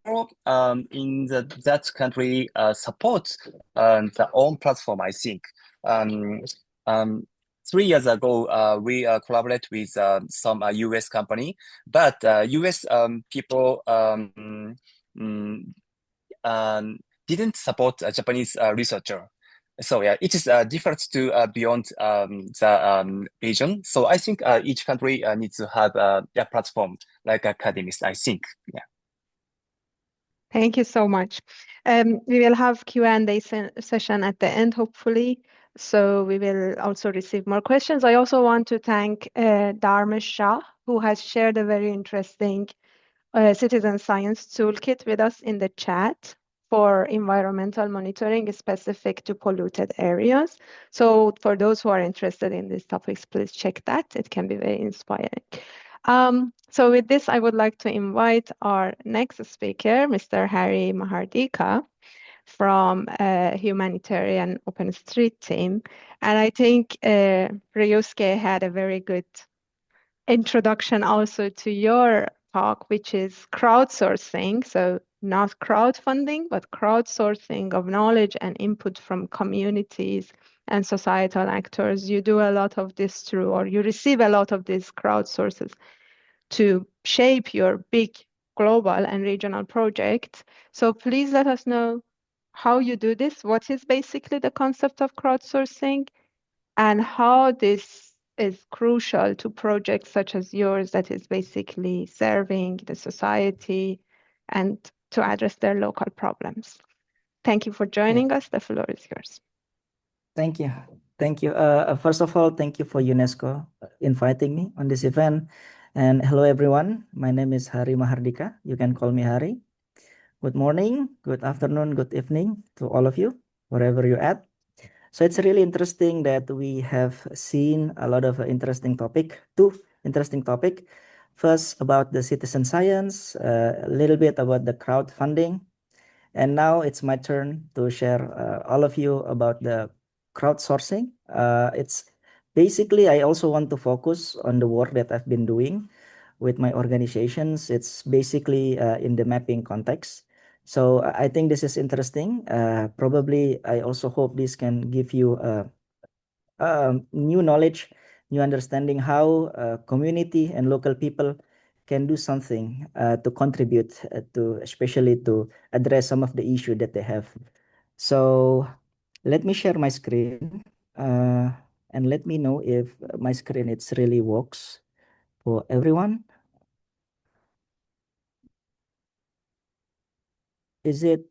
in that country support their own platform, I think. 3 years ago, we collaborate with some US company, but US people didn't support a Japanese researcher. So yeah, it is different to beyond the region. So I think each country needs to have a platform like Academist, I think. Yeah. Thank you so much. We will have Q&A session at the end, hopefully. So we will also receive more questions. I also want to thank Dharmesh Shah, who has shared a very interesting citizen science toolkit with us in the chat for environmental monitoring specific to polluted areas. So for those who are interested in these topics, please check that. It can be very inspiring. So with this, I would like to invite our next speaker, Mr. Harry Mahardhika from Humanitarian OpenStreet team. And I think Ryosuke had a very good introduction also to your talk, which is crowdsourcing. So not crowdfunding, but crowdsourcing of knowledge and input from communities and societal actors. You do a lot of this through, or you receive a lot of these crowdsources to shape your big global and regional projects. So please let us know how you do this, what is basically the concept of crowdsourcing, and how this is crucial to projects such as yours that is basically serving the society and to address their local problems. Thank you for joining us. The floor is yours. Thank you. Thank you. First of all, thank you for UNESCO inviting me on this event. And hello, everyone. My name is Harry Mahardhika. You can call me Harry. Good morning, good afternoon, good evening to all of you, wherever you're at. So it's really interesting that we have seen a lot of two interesting topic. First about the citizen science, a little bit about the crowdfunding. And now it's my turn to share all of you about the crowdsourcing. It's basically, I also want to focus on the work that I've been doing with my organizations. It's basically in the mapping context. So I think this is interesting. Probably I also hope this can give you new knowledge, new understanding how community and local people can do something to contribute to, especially to address some of the issue that they have. So let me share my screen and let me know if my screen it's really works for everyone. Is it?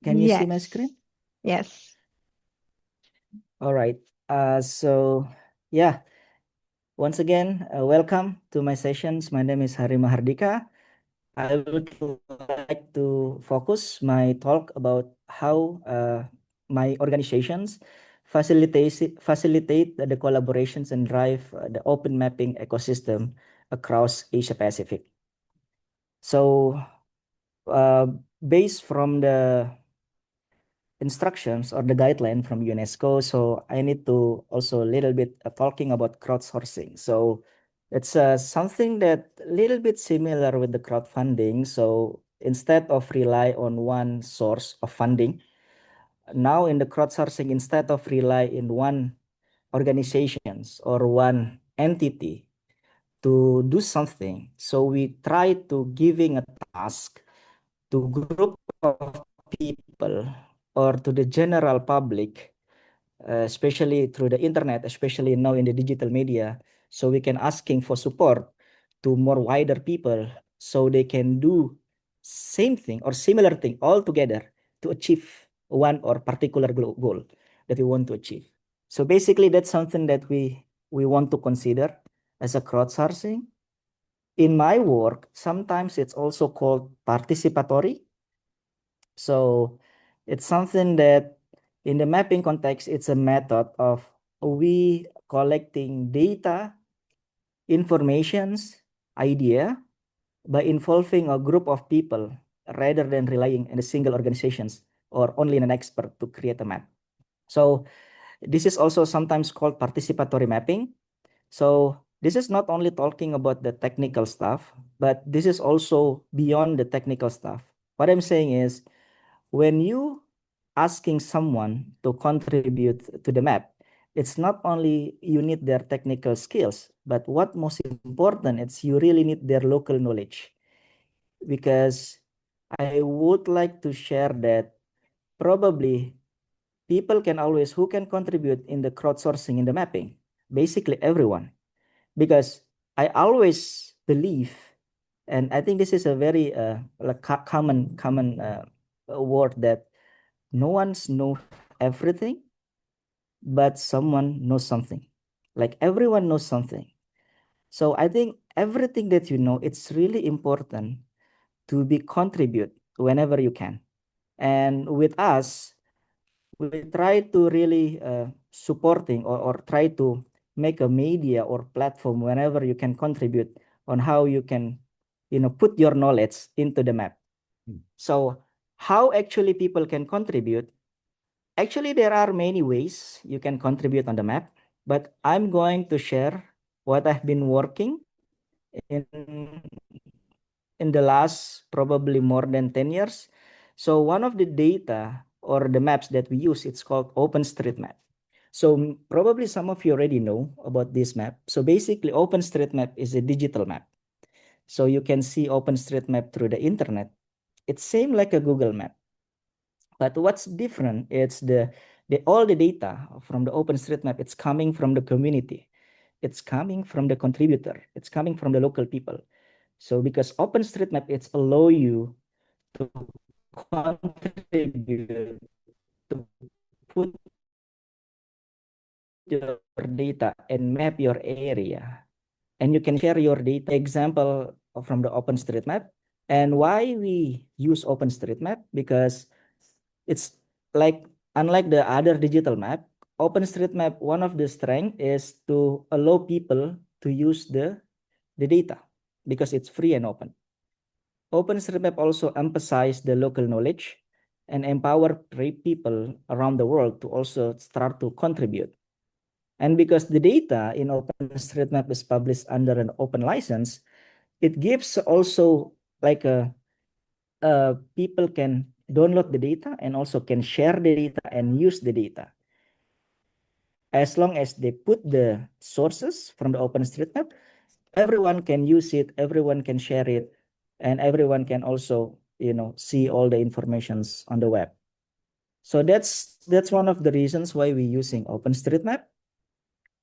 Can you see my screen? Yes. All right. So yeah. Once again, welcome to my sessions. My name is Hari Mahardhika. I would like to focus my talk about how my organizations facilitate the collaborations and drive the open mapping ecosystem across Asia Pacific. So, based from the instructions or the guideline from UNESCO, so I need to also a little bit talking about crowdsourcing. So it's something that a little bit similar with the crowdfunding. So instead of rely on one source of funding, now in the crowdsourcing, instead of rely in one organizations or one entity to do something, so we try to giving a task to group of people or to the general public, especially through the internet, especially now in the digital media. So we can asking for support to more wider people so they can do same thing or similar thing all together to achieve one or particular goal that we want to achieve. So basically that's something that we want to consider as a crowdsourcing. In my work, sometimes it's also called participatory. So it's something that in the mapping context, it's a method of we collecting data, informations, idea by involving a group of people rather than relying on a single organizations or only an expert to create a map. So this is also sometimes called participatory mapping. So this is not only talking about the technical stuff, but this is also beyond the technical stuff. What I'm saying is when you asking someone to contribute to the map, it's not only you need their technical skills, but what most important, it's you really need their local knowledge. Because I would like to share that probably people can always, who can contribute in the crowdsourcing in the mapping? Basically everyone. Because I always believe, and I think this is a very like common word that no one's know everything, but someone knows something. Like everyone knows something. So I think everything that you know, it's really important to be contribute whenever you can. And with us, we try to really supporting or try to make a media or platform whenever you can contribute on how you can, put your knowledge into the map. So how actually people can contribute? Actually, there are many ways you can contribute on the map, but I'm going to share what I've been working in in the last probably more than 10 years. So one of the data or the maps that we use, it's called OpenStreetMap. So probably some of you already know about this map. So basically OpenStreetMap is a digital map. So you can see OpenStreetMap through the internet. It's same like a Google map. But what's different, it's all the data from the OpenStreetMap, it's coming from the community. It's coming from the contributor. It's coming from the local people. So because OpenStreetMap, it's allow you to contribute, to put your data and map your area. And you can share your data. Example from the OpenStreetMap. And why we use OpenStreetMap? Because it's like, unlike the other digital map, OpenStreetMap, one of the strength is to allow people to use the data because it's free and open. OpenStreetMap also emphasize the local knowledge and empower people around the world to also start to contribute. And because the data in OpenStreetMap is published under an open license, it gives also like a people can download the data and also can share the data and use the data. As long as they put the sources from the OpenStreetMap, everyone can use it, everyone can share it, and everyone can also, see all the informations on the web. So that's one of the reasons why we're using OpenStreetMap.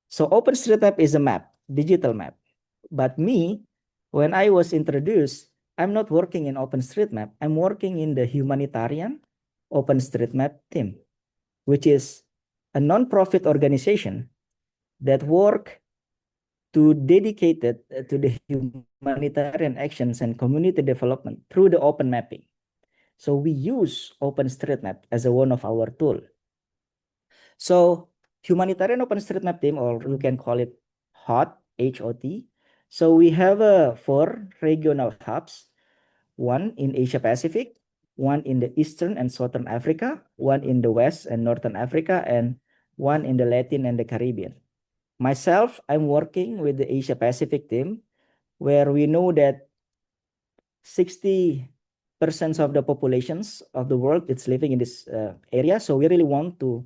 So OpenStreetMap is a map, digital map. But me, when I was introduced, I'm not working in OpenStreetMap. I'm working in the Humanitarian OpenStreetMap team, which is a non-profit organization that work to dedicated to the humanitarian actions and community development through the open mapping. So we use OpenStreetMap as one of our tool. So Humanitarian OpenStreetMap team, or you can call it HOT, H-O-T. So we have 4 regional hubs, one in Asia Pacific, one in the Eastern and Southern Africa, one in the West and Northern Africa, and one in the Latin and the Caribbean. Myself, I'm working with the Asia Pacific team, where we know that 60% of the populations of the world is living in this area. So we really want to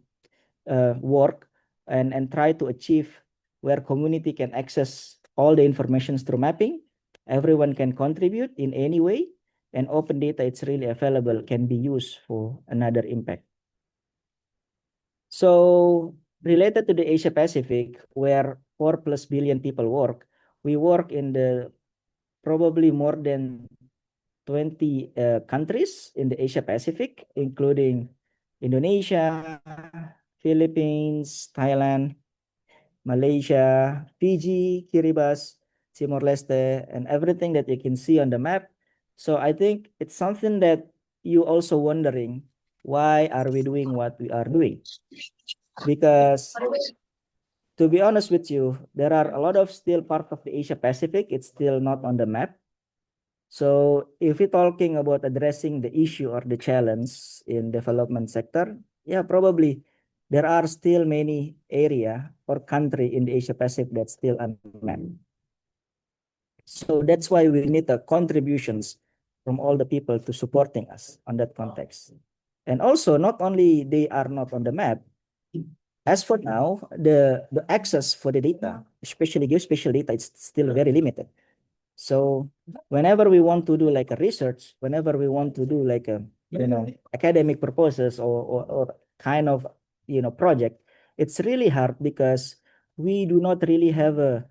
work and try to achieve where community can access all the information through mapping. Everyone can contribute in any way, and open data, it's really available, can be used for another impact. So related to the Asia Pacific, where 4+ billion people work, we work in the probably more than 20 countries in the Asia Pacific, including Indonesia, Philippines, Thailand, Malaysia, Fiji, Kiribati, Timor-Leste, and everything that you can see on the map. So I think it's something that you also wondering, why are we doing what we are doing? Because to be honest with you, there are a lot of still part of the Asia Pacific, it's still not on the map. So if we're talking about addressing the issue or the challenge in development sector, yeah, probably there are still many area or country in the Asia Pacific that's still unmapped. So that's why we need the contributions from all the people to supporting us on that context. And also, not only they are not on the map, as for now, the access for the data, especially geospatial data, it's still very limited. So whenever we want to do like a research, whenever we want to do like a, academic purposes or kind of, project, it's really hard because we do not really have a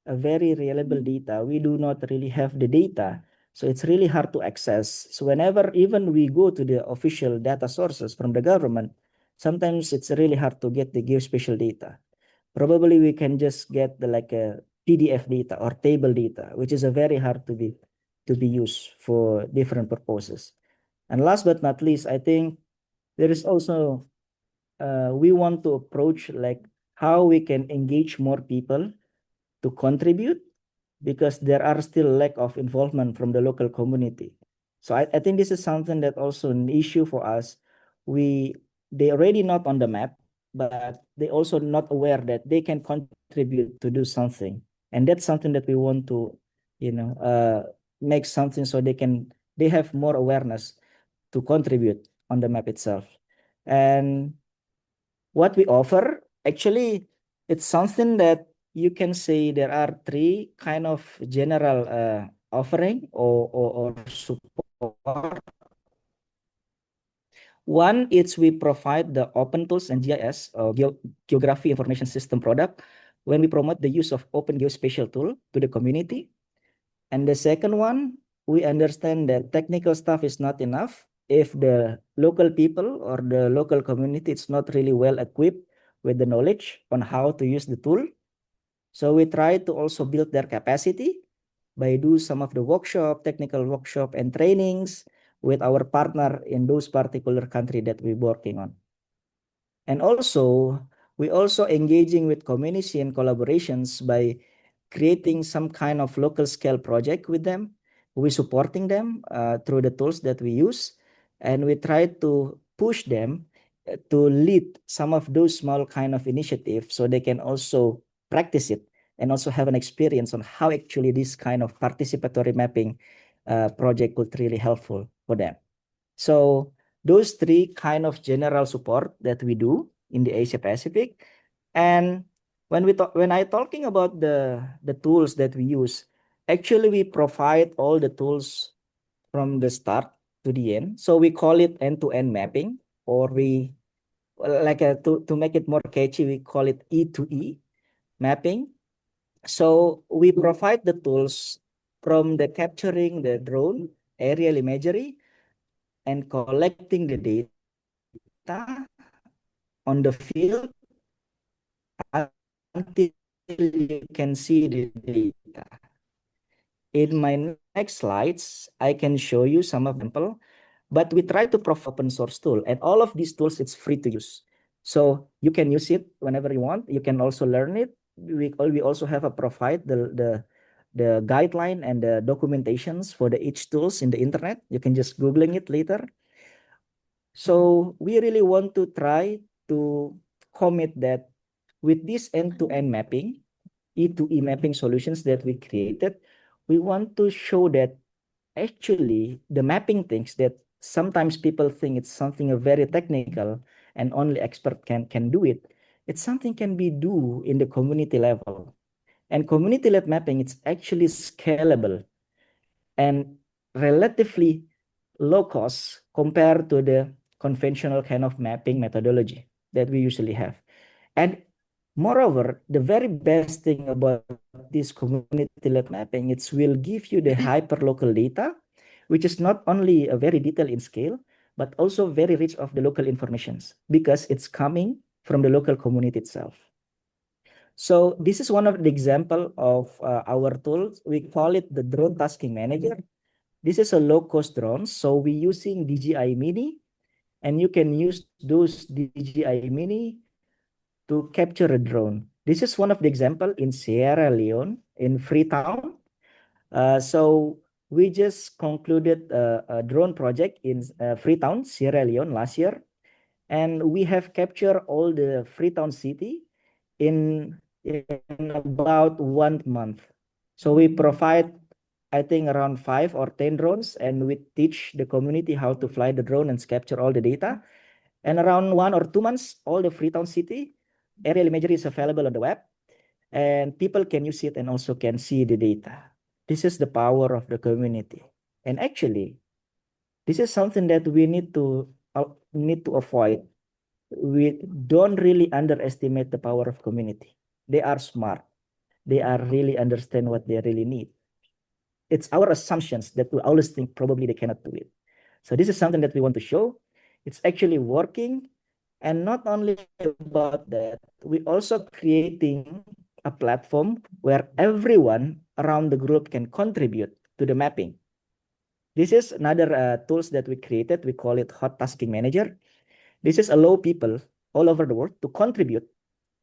very reliable data. We do not really have the data. So it's really hard to access. So whenever even we go to the official data sources from the government, sometimes it's really hard to get the geospatial data. Probably we can just get the like a PDF data or table data, which is a very hard to be used for different purposes. And last but not least, I think there is also we want to approach like how we can engage more people to contribute, because there are still lack of involvement from the local community. So I think this is something that also an issue for us. They already not on the map, but they also not aware that they can contribute to do something. And that's something that we want to, make something so they have more awareness to contribute on the map itself. And what we offer, actually, it's something that you can say there are 3 kind of general offering or support. One is we provide the open tools and GIS, Geography Information System product, when we promote the use of open geospatial tool to the community. And the second one, we understand that technical stuff is not enough if the local people or the local community is not really well equipped with the knowledge on how to use the tool. So we try to also build their capacity by do some of the technical workshop and trainings with our partner in those particular country that we're working on. And also, we also engaging with community and collaborations by creating some kind of local scale project with them. We're supporting them through the tools that we use, and we try to push them to lead some of those small kind of initiatives so they can also practice it and also have an experience on how actually this kind of participatory mapping project could really helpful for them. So those three kind of general support that we do in the Asia Pacific. And when I talking about the tools that we use, actually we provide all the tools from the start to the end. So we call it end-to-end mapping, or we like to make it more catchy, we call it E2E mapping. So we provide the tools from the capturing the drone aerial imagery and collecting the data on the field until you can see the data. In my next slides, I can show you some example, but we try to provide open source tool, and all of these tools, it's free to use. So you can use it whenever you want. You can also learn it. We also have a provide the guideline and the documentations for the each tools in the internet. You can just Googling it later. So we really want to try to commit that with this end-to-end mapping, E2E mapping solutions that we created, we want to show that actually the mapping things that sometimes people think it's something very technical and only expert can do it. It's something can be do in the community level. And community-led mapping, it's actually scalable and relatively low cost compared to the conventional kind of mapping methodology that we usually have. And moreover, the very best thing about this community-led mapping, it will give you the hyper-local data, which is not only a very detailed in scale, but also very rich of the local informations because it's coming from the local community itself. So this is one of the example of our tools. We call it the drone tasking manager. This is a low-cost drone. So we're using DJI Mini, and you can use those DJI Mini to capture a drone. This is one of the example in Sierra Leone, in Freetown. So we just concluded a drone project in Freetown, Sierra Leone last year. And we have captured all the Freetown city in about 1 month. So we provide, I think, around 5 or 10 drones, and we teach the community how to fly the drone and capture all the data. And around 1 or 2 months, all the Freetown city aerial imagery is available on the web, and people can use it and also can see the data. This is the power of the community. And actually, this is something that we need to avoid. We don't really underestimate the power of community. They are smart. They are really understand what they really need. It's our assumptions that we always think probably they cannot do it. So this is something that we want to show. It's actually working. And not only about that, we also creating a platform where everyone around the group can contribute to the mapping. This is another tools that we created. We call it Hot Tasking Manager. This is allow people all over the world to contribute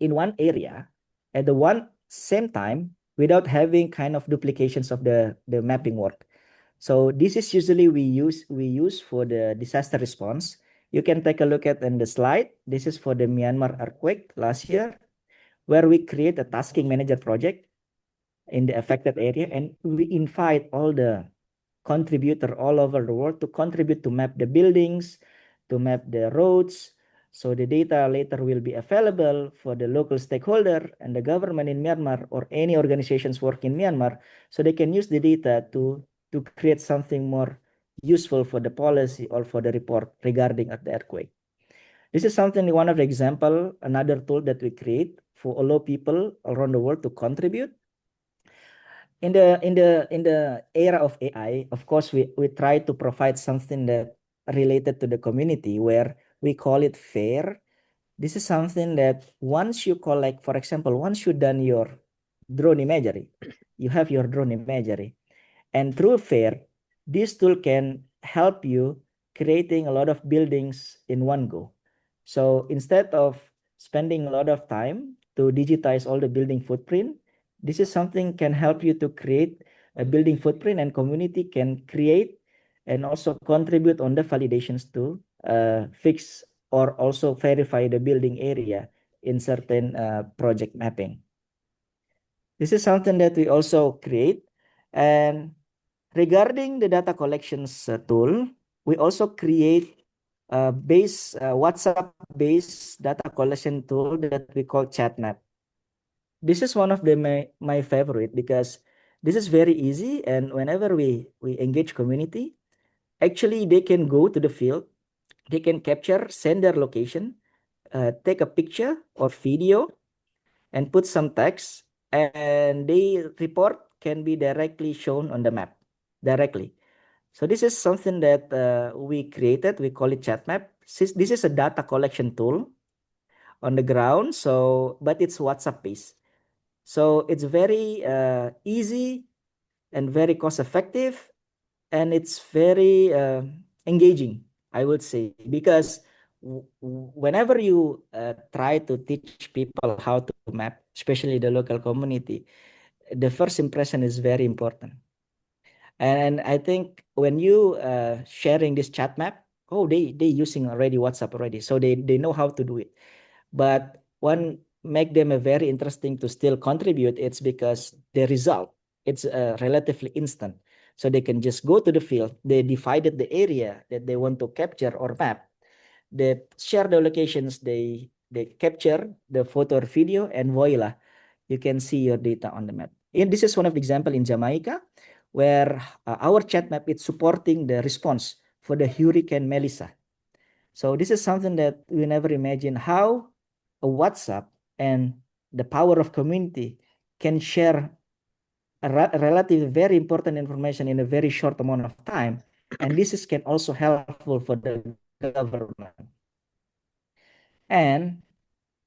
in one area at the one same time without having kind of duplications of the mapping work. So this is usually we use for the disaster response. You can take a look at in the slide. This is for the Myanmar earthquake last year, where we create a tasking manager project in the affected area, and we invite all the contributor all over the world to contribute to map the buildings, to map the roads. So the data later will be available for the local stakeholder and the government in Myanmar or any organizations work in Myanmar, so they can use the data to create something more useful for the policy or for the report regarding the earthquake. This is something, one of the example, another tool that we create for allow people around the world to contribute. In the era of AI, of course, we try to provide something that related to the community where we call it FAIR. This is something that once you collect, for example, once you done your drone imagery, you have your drone imagery, and through FAIR, this tool can help you creating a lot of buildings in one go. So instead of spending a lot of time to digitize all the building footprint, this is something can help you to create a building footprint, and community can create and also contribute on the validations to fix or also verify the building area in certain project mapping. This is something that we also create. And Regarding the data collections tool, we also create a WhatsApp-based data collection tool that we call ChatMap. This is one of my favorite because this is very easy, and whenever we engage community, actually they can go to the field, they can capture, send their location, take a picture or video, and put some text, and the report can be directly shown on the map directly. So this is something that we created. We call it ChatMap. This is a data collection tool on the ground. So, but it's WhatsApp based. So it's very easy and very cost effective, and it's very engaging, I would say, because whenever you try to teach people how to map, especially the local community, the first impression is very important. And I think when you sharing this chat map, oh, they using already WhatsApp already, so they know how to do it. But one make them a very interesting to still contribute. It's because the result it's relatively instant, so they can just go to the field. They divided the area that they want to capture or map. They share the locations. They capture the photo or video, and voila, you can see your data on the map. And this is one of the example in Jamaica, where our chat map is supporting the response for the Hurricane Melissa. So this is something that we never imagined, how a WhatsApp and the power of community can share a relatively very important information in a very short amount of time. And this can also helpful for the government. And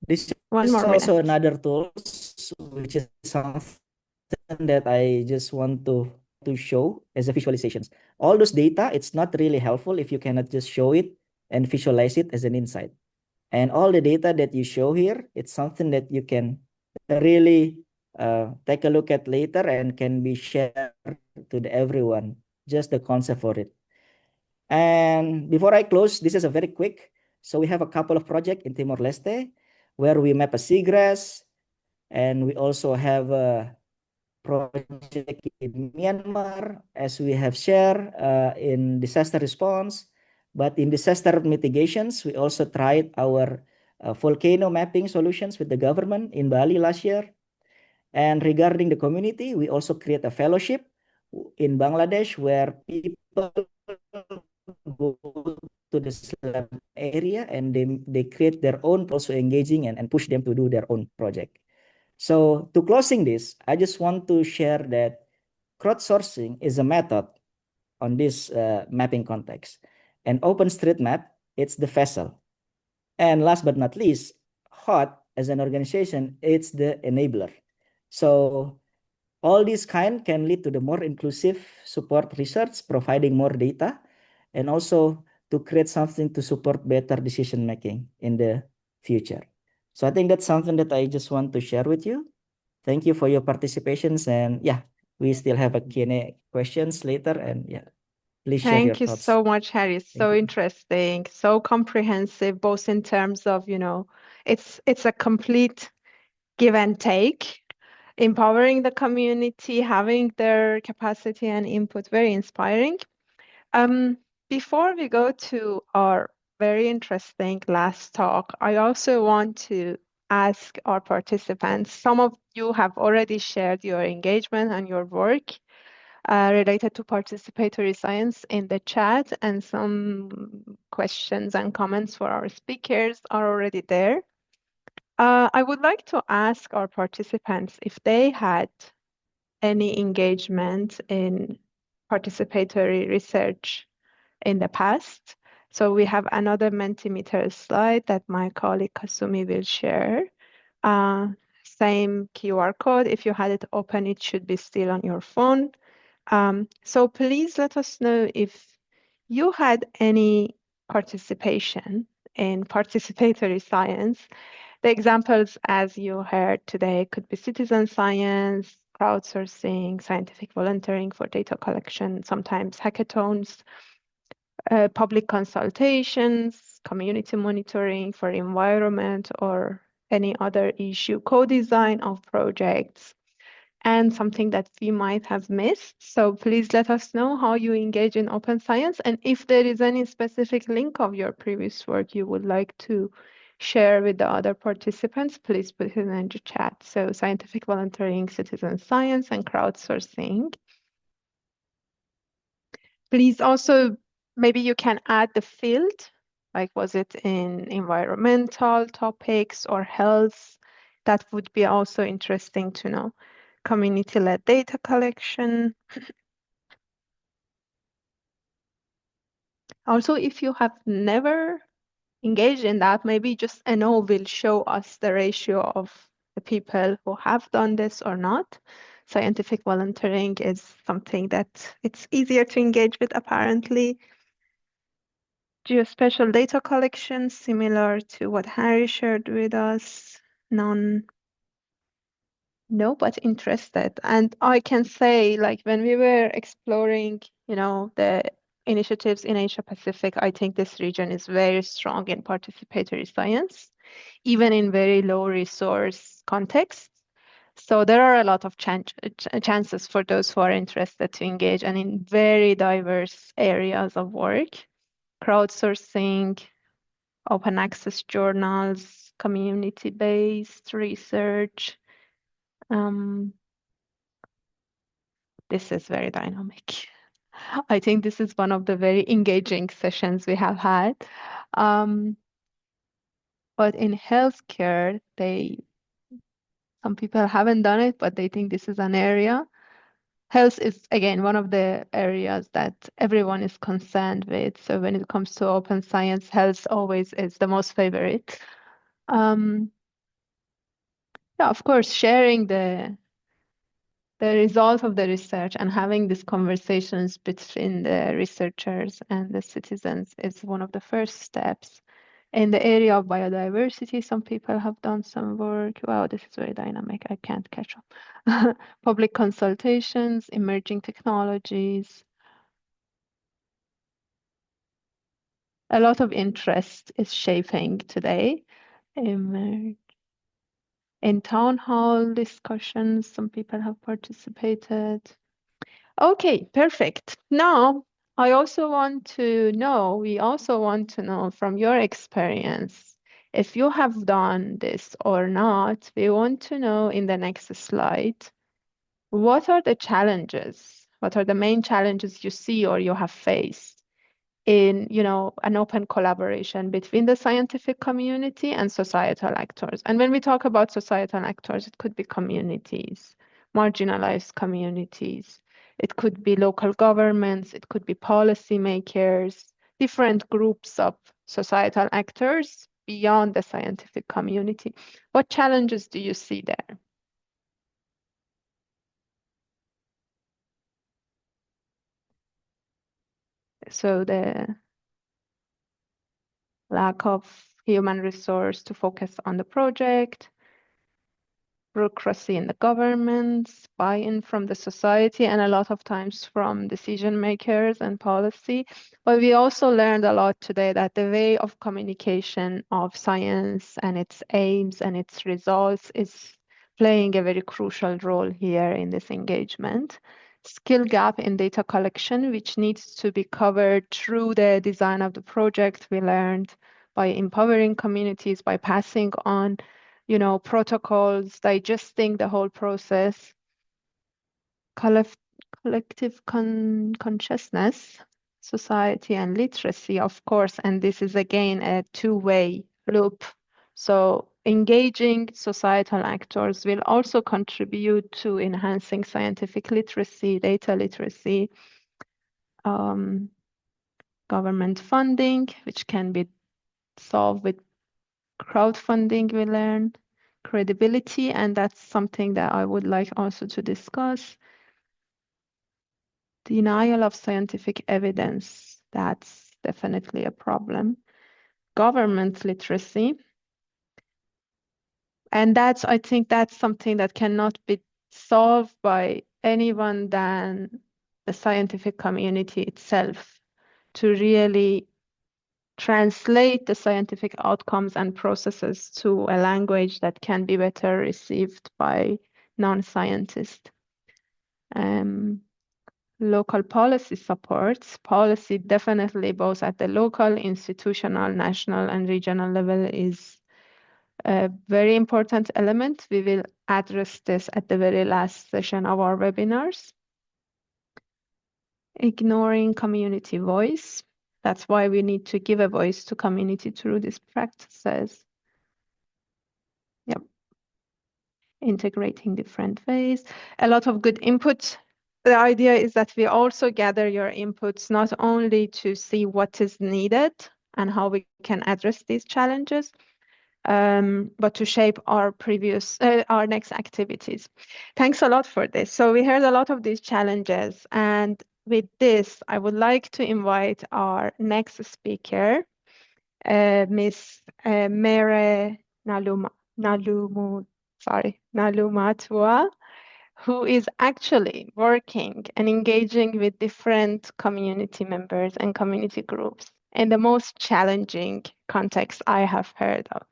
this One is more also minute. another tool, which is something that I just want to show as a visualizations. All those data, it's not really helpful if you cannot just show it and visualize it as an insight. And all the data that you show here, it's something that you can really take a look at later and can be shared to everyone, just the concept for it. And before I close, this is a very quick. So we have a couple of projects in Timor-Leste where we map a seagrass, and we also have a project in Myanmar, as we have shared in disaster response. But in disaster mitigations, we also tried our volcano mapping solutions with the government in Bali last year. And regarding the community, we also create a fellowship in Bangladesh where people go to the slum area, and they create their own, also engaging and push them to do their own project. So to closing this, I just want to share that crowdsourcing is a method on this mapping context. And OpenStreetMap, it's the vessel. And last but not least, HOT as an organization, it's the enabler. So all these kind can lead to the more inclusive support research, providing more data, and also to create something to support better decision making in the future. So I think that's something that I just want to share with you. Thank you for your participations, and yeah, we still have a Q&A questions later, and yeah, please share your Thank you thoughts. so much, Harry. So you. interesting, so comprehensive, both in terms of, it's a complete give and take, empowering the community, having their capacity and input, very inspiring. Before we go to our very interesting last talk, I also want to ask our participants, some of you have already shared your engagement and your work related to participatory science in the chat, and some questions and comments for our speakers are already there. I would like to ask our participants if they had any engagement in participatory research in the past. So we have another Mentimeter slide that my colleague Kasumi will share. Same QR code. If you had it open, it should be still on your phone. So please let us know if you had any participation in participatory science. The examples, as you heard today, could be citizen science, crowdsourcing, scientific volunteering for data collection, sometimes hackathons, public consultations, community monitoring for environment or any other issue, co-design of projects. and something that we might have missed. So please let us know how you engage in open science, and if there is any specific link of your previous work you would like to share with the other participants, please put it in the chat. So scientific volunteering, citizen science, and crowdsourcing. Please also, maybe you can add the field, like was it in environmental topics or health? That would be also interesting to know. Community-led data collection. Also, if you have never engaged in that, maybe just a no will show us the ratio of the people who have done this or not. Scientific volunteering is something that it's easier to engage with, apparently. Geospatial data collection, similar to what Harry shared with us. None. No, but interested. And I can say, like, when we were exploring, the initiatives in Asia Pacific, I think this region is very strong in participatory science, even in very low resource contexts. So there are a lot of chances for those who are interested to engage, and in very diverse areas of work. Crowdsourcing, open access journals, community-based research. This is very dynamic. I think this is one of the very engaging sessions we have had. But in healthcare, some people haven't done it, but they think this is an area. Health is, again, one of the areas that everyone is concerned with. So when it comes to open science, health always is the most favorite. Yeah, of course, sharing the result of the research and having these conversations between the researchers and the citizens is one of the first steps. In the area of biodiversity, some people have done some work. Wow, this is very dynamic. I can't catch up. Public consultations, emerging technologies. A lot of interest is shaping today. In town hall discussions, some people have participated. Okay, perfect. Now, we also want to know from your experience, if you have done this or not. We want to know in the next slide, what are the challenges? What are the main challenges you see or you have faced in, an open collaboration between the scientific community and societal actors? And when we talk about societal actors, it could be communities, marginalized communities. It could be local governments, it could be policymakers, different groups of societal actors beyond the scientific community. What challenges do you see there? So the lack of human resource to focus on the project, bureaucracy in the governments, buy-in from the society, and a lot of times from decision makers and policy. But we also learned a lot today that the way of communication of science and its aims and its results is playing a very crucial role here in this engagement. Skill gap in data collection, which needs to be covered through the design of the project. We learned by empowering communities, by passing on protocols, digesting the whole process, collective consciousness, society, and literacy, of course. And this is, again, a two-way loop. So engaging societal actors will also contribute to enhancing scientific literacy, data literacy, government funding, which can be solved with crowdfunding, we learned, credibility, and that's something that I would like also to discuss. Denial of scientific evidence, that's definitely a problem. Government literacy, and I think that's something that cannot be solved by anyone than the scientific community itself, to really translate the scientific outcomes and processes to a language that can be better received by non-scientists. local policy supports. Policy definitely both at the local, institutional, national, and regional level is a very important element. We will address this at the very last session of our webinars. Ignoring community voice. That's why we need to give a voice to community through these practices. Yep. Integrating different ways. A lot of good input. The idea is that we also gather your inputs not only to see what is needed and how we can address these challenges, but to shape our next activities. Thanks a lot for this. So we heard a lot of these challenges, and with this, I would like to invite our next speaker, Miss Mere Naulumatua, who is actually working and engaging with different community members and community groups in the most challenging context I have heard of.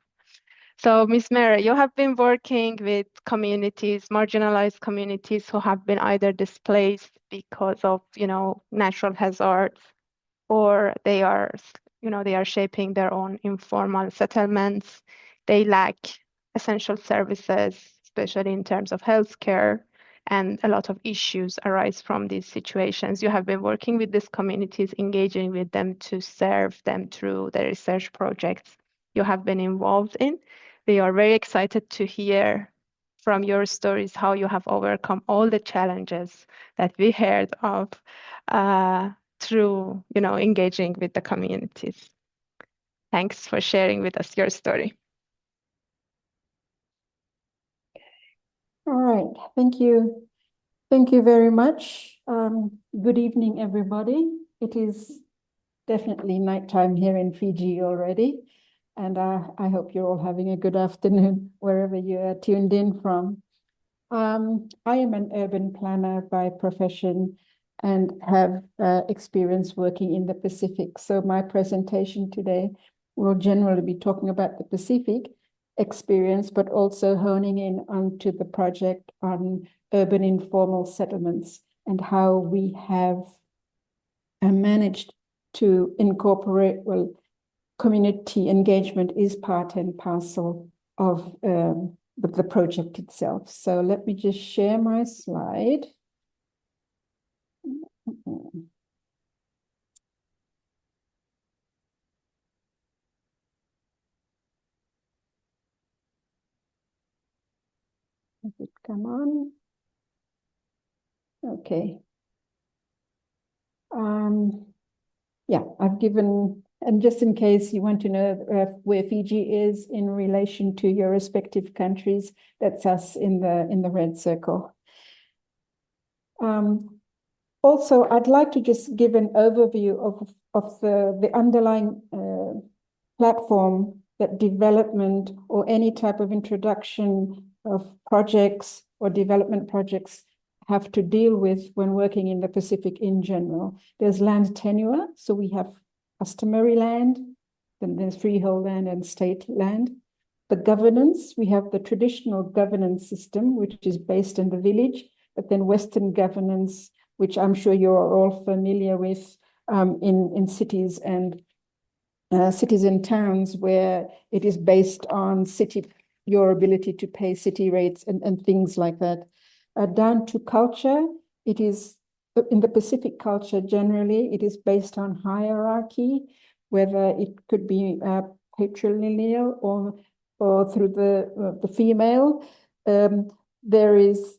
So, Ms. Mere, you have been working with communities, marginalized communities who have been either displaced because of, natural hazards, or they are shaping their own informal settlements. They lack essential services, especially in terms of healthcare, and a lot of issues arise from these situations. You have been working with these communities, engaging with them to serve them through the research projects you have been involved in. We are very excited to hear from your stories how you have overcome all the challenges that we heard of through, engaging with the communities. Thanks for sharing with us your story. All right, thank you. Thank you very much. Good evening, everybody. It is definitely nighttime here in Fiji already, and I hope you're all having a good afternoon wherever you are tuned in from. I am an urban planner by profession and have experience working in the Pacific. So my presentation today will generally be talking about the Pacific experience, but also honing in onto the project on urban informal settlements and how we have managed to incorporate, community engagement is part and parcel of the project itself. So let me just share my slide. Does it come on? Okay. Yeah, I've given, and just in case you want to know where Fiji is in relation to your respective countries, that's us in the red circle. Also, I'd like to just give an overview of the underlying platform that development or any type of introduction of projects or development projects have to deal with when working in the Pacific in general. There's land tenure, so we have customary land, then there's freehold land and state land. The governance, we have the traditional governance system, which is based in the village, but then Western governance, which I'm sure you're all familiar with in cities and towns, where it is based on your ability to pay city rates and things like that. Down to culture, it is in the Pacific culture generally, it is based on hierarchy, whether it could be patrilineal or through the female. There is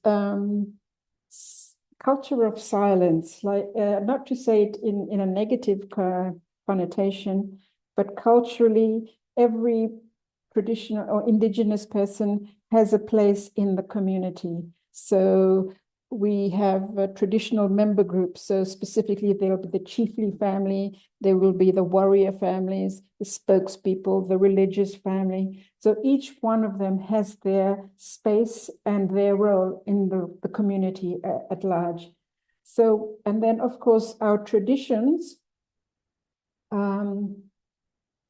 culture of silence, like not to say it in a negative connotation, but culturally, every traditional or indigenous person has a place in the community. So we have traditional member groups. So specifically, there will be the chiefly family, there will be the warrior families, the spokespeople, the religious family. So each one of them has their space and their role in the community at large. So, and then of course, our traditions, all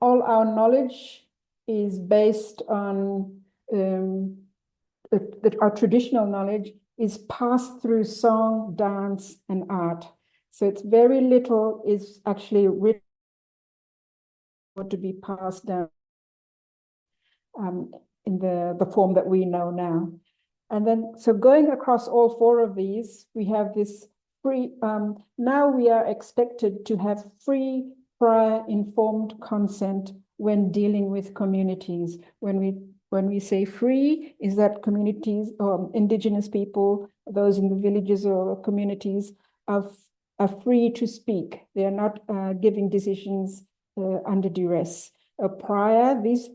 our knowledge is based on our traditional knowledge is passed through song, dance, and art. So it's very little is actually written to be passed down in the form that we know now. And then, so going across all four of these, we have this free, now we are expected to have free, prior, informed consent when dealing with communities. When we say free, is that communities or indigenous people, those in the villages or communities are free to speak. They are not giving decisions under duress. Prior, this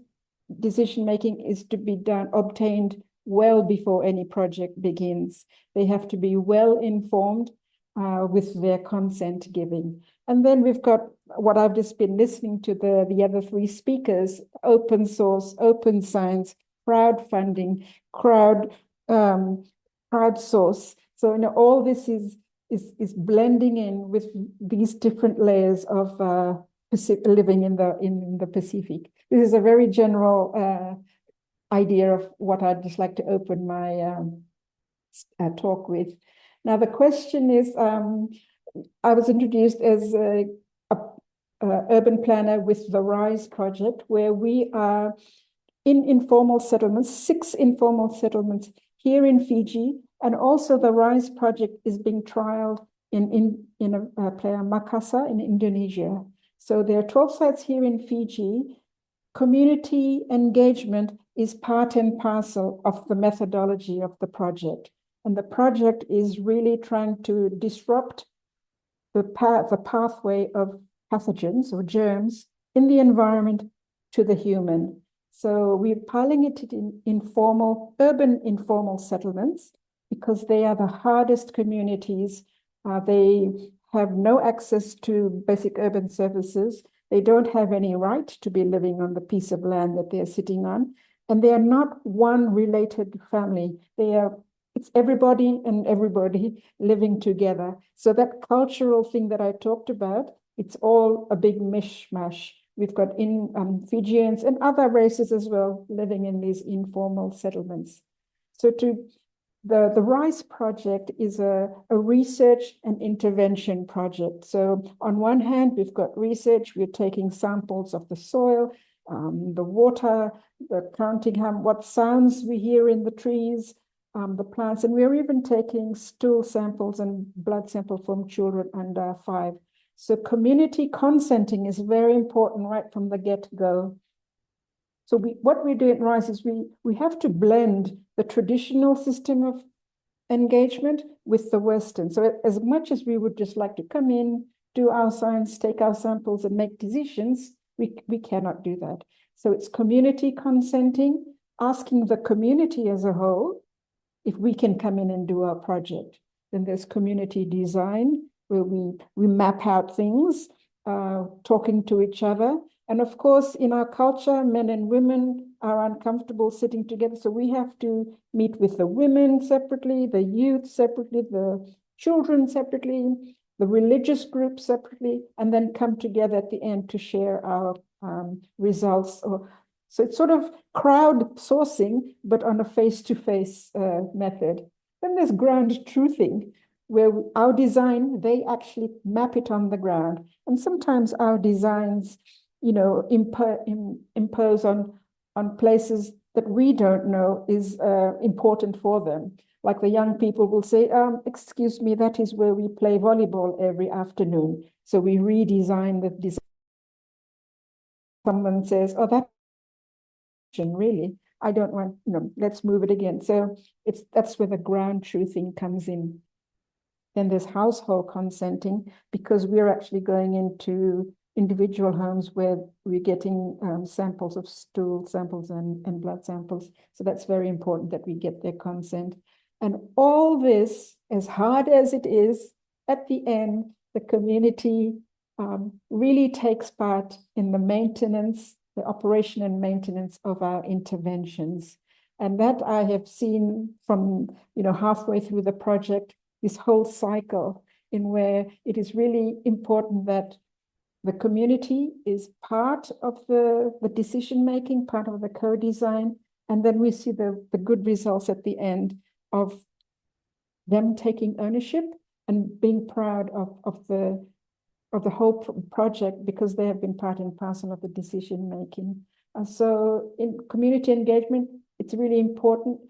decision-making is to be obtained well before any project begins. They have to be well informed with their consent giving. And then we've got what I've just been listening to the other three speakers: open source, open science, crowdfunding, crowdsource. So all this is blending in with these different layers of living in the Pacific. This is a very general idea of what I'd just like to open my talk with. Now, the question is, I was introduced as a urban planner with the RISE project, where we are in informal settlements, 6 informal settlements here in Fiji, and also the RISE project is being trialed in a place, Makassar in Indonesia. So there are 12 sites here in Fiji. Community engagement is part and parcel of the methodology of the project. And the project is really trying to disrupt the pathway of pathogens or germs in the environment to the human. So we're piling it in urban informal settlements because they are the hardest communities. They have no access to basic urban services. They don't have any right to be living on the piece of land that they're sitting on. And they are not one related family. It's everybody and everybody living together. So that cultural thing that I talked about, it's all a big mishmash. We've got Fijians and other races as well living in these informal settlements. So the RISE project is a research and intervention project. So on one hand, we've got research. We're taking samples of the soil, the water, the counting what sounds we hear in the trees, the plants, and we're even taking stool samples and blood samples from children under 5. So community consenting is very important right from the get-go. So what we do at RISE is we have to blend the traditional system of engagement with the Western. So as much as we would just like to come in, do our science, take our samples and make decisions, we cannot do that. So it's community consenting, asking the community as a whole if we can come in and do our project. Then there's community design, where we map out things, talking to each other. And of course, in our culture, men and women are uncomfortable sitting together. So we have to meet with the women separately, the youth separately, the children separately, the religious groups separately, and then come together at the end to share our results. So it's sort of crowdsourcing, but on a face-to-face method. Then there's ground truthing, where our design, they actually map it on the ground. And sometimes our designs, impose on places that we don't know is important for them. Like the young people will say, excuse me, that is where we play volleyball every afternoon. So we redesign the design. Someone says, oh, that really, I don't want, let's move it again. So that's where the ground truthing comes in. Then there's household consenting, because we're actually going into individual homes where we're getting samples of stool samples and blood samples. So that's very important that we get their consent. And all this, as hard as it is, at the end, the community really takes part in the maintenance, the operation and maintenance of our interventions. And that I have seen from, halfway through the project, this whole cycle in where it is really important that the community is part of the decision-making, part of the co-design, and then we see the good results at the end of them taking ownership and being proud of the whole project, because they have been part and parcel of the decision making. So in community engagement, it's really important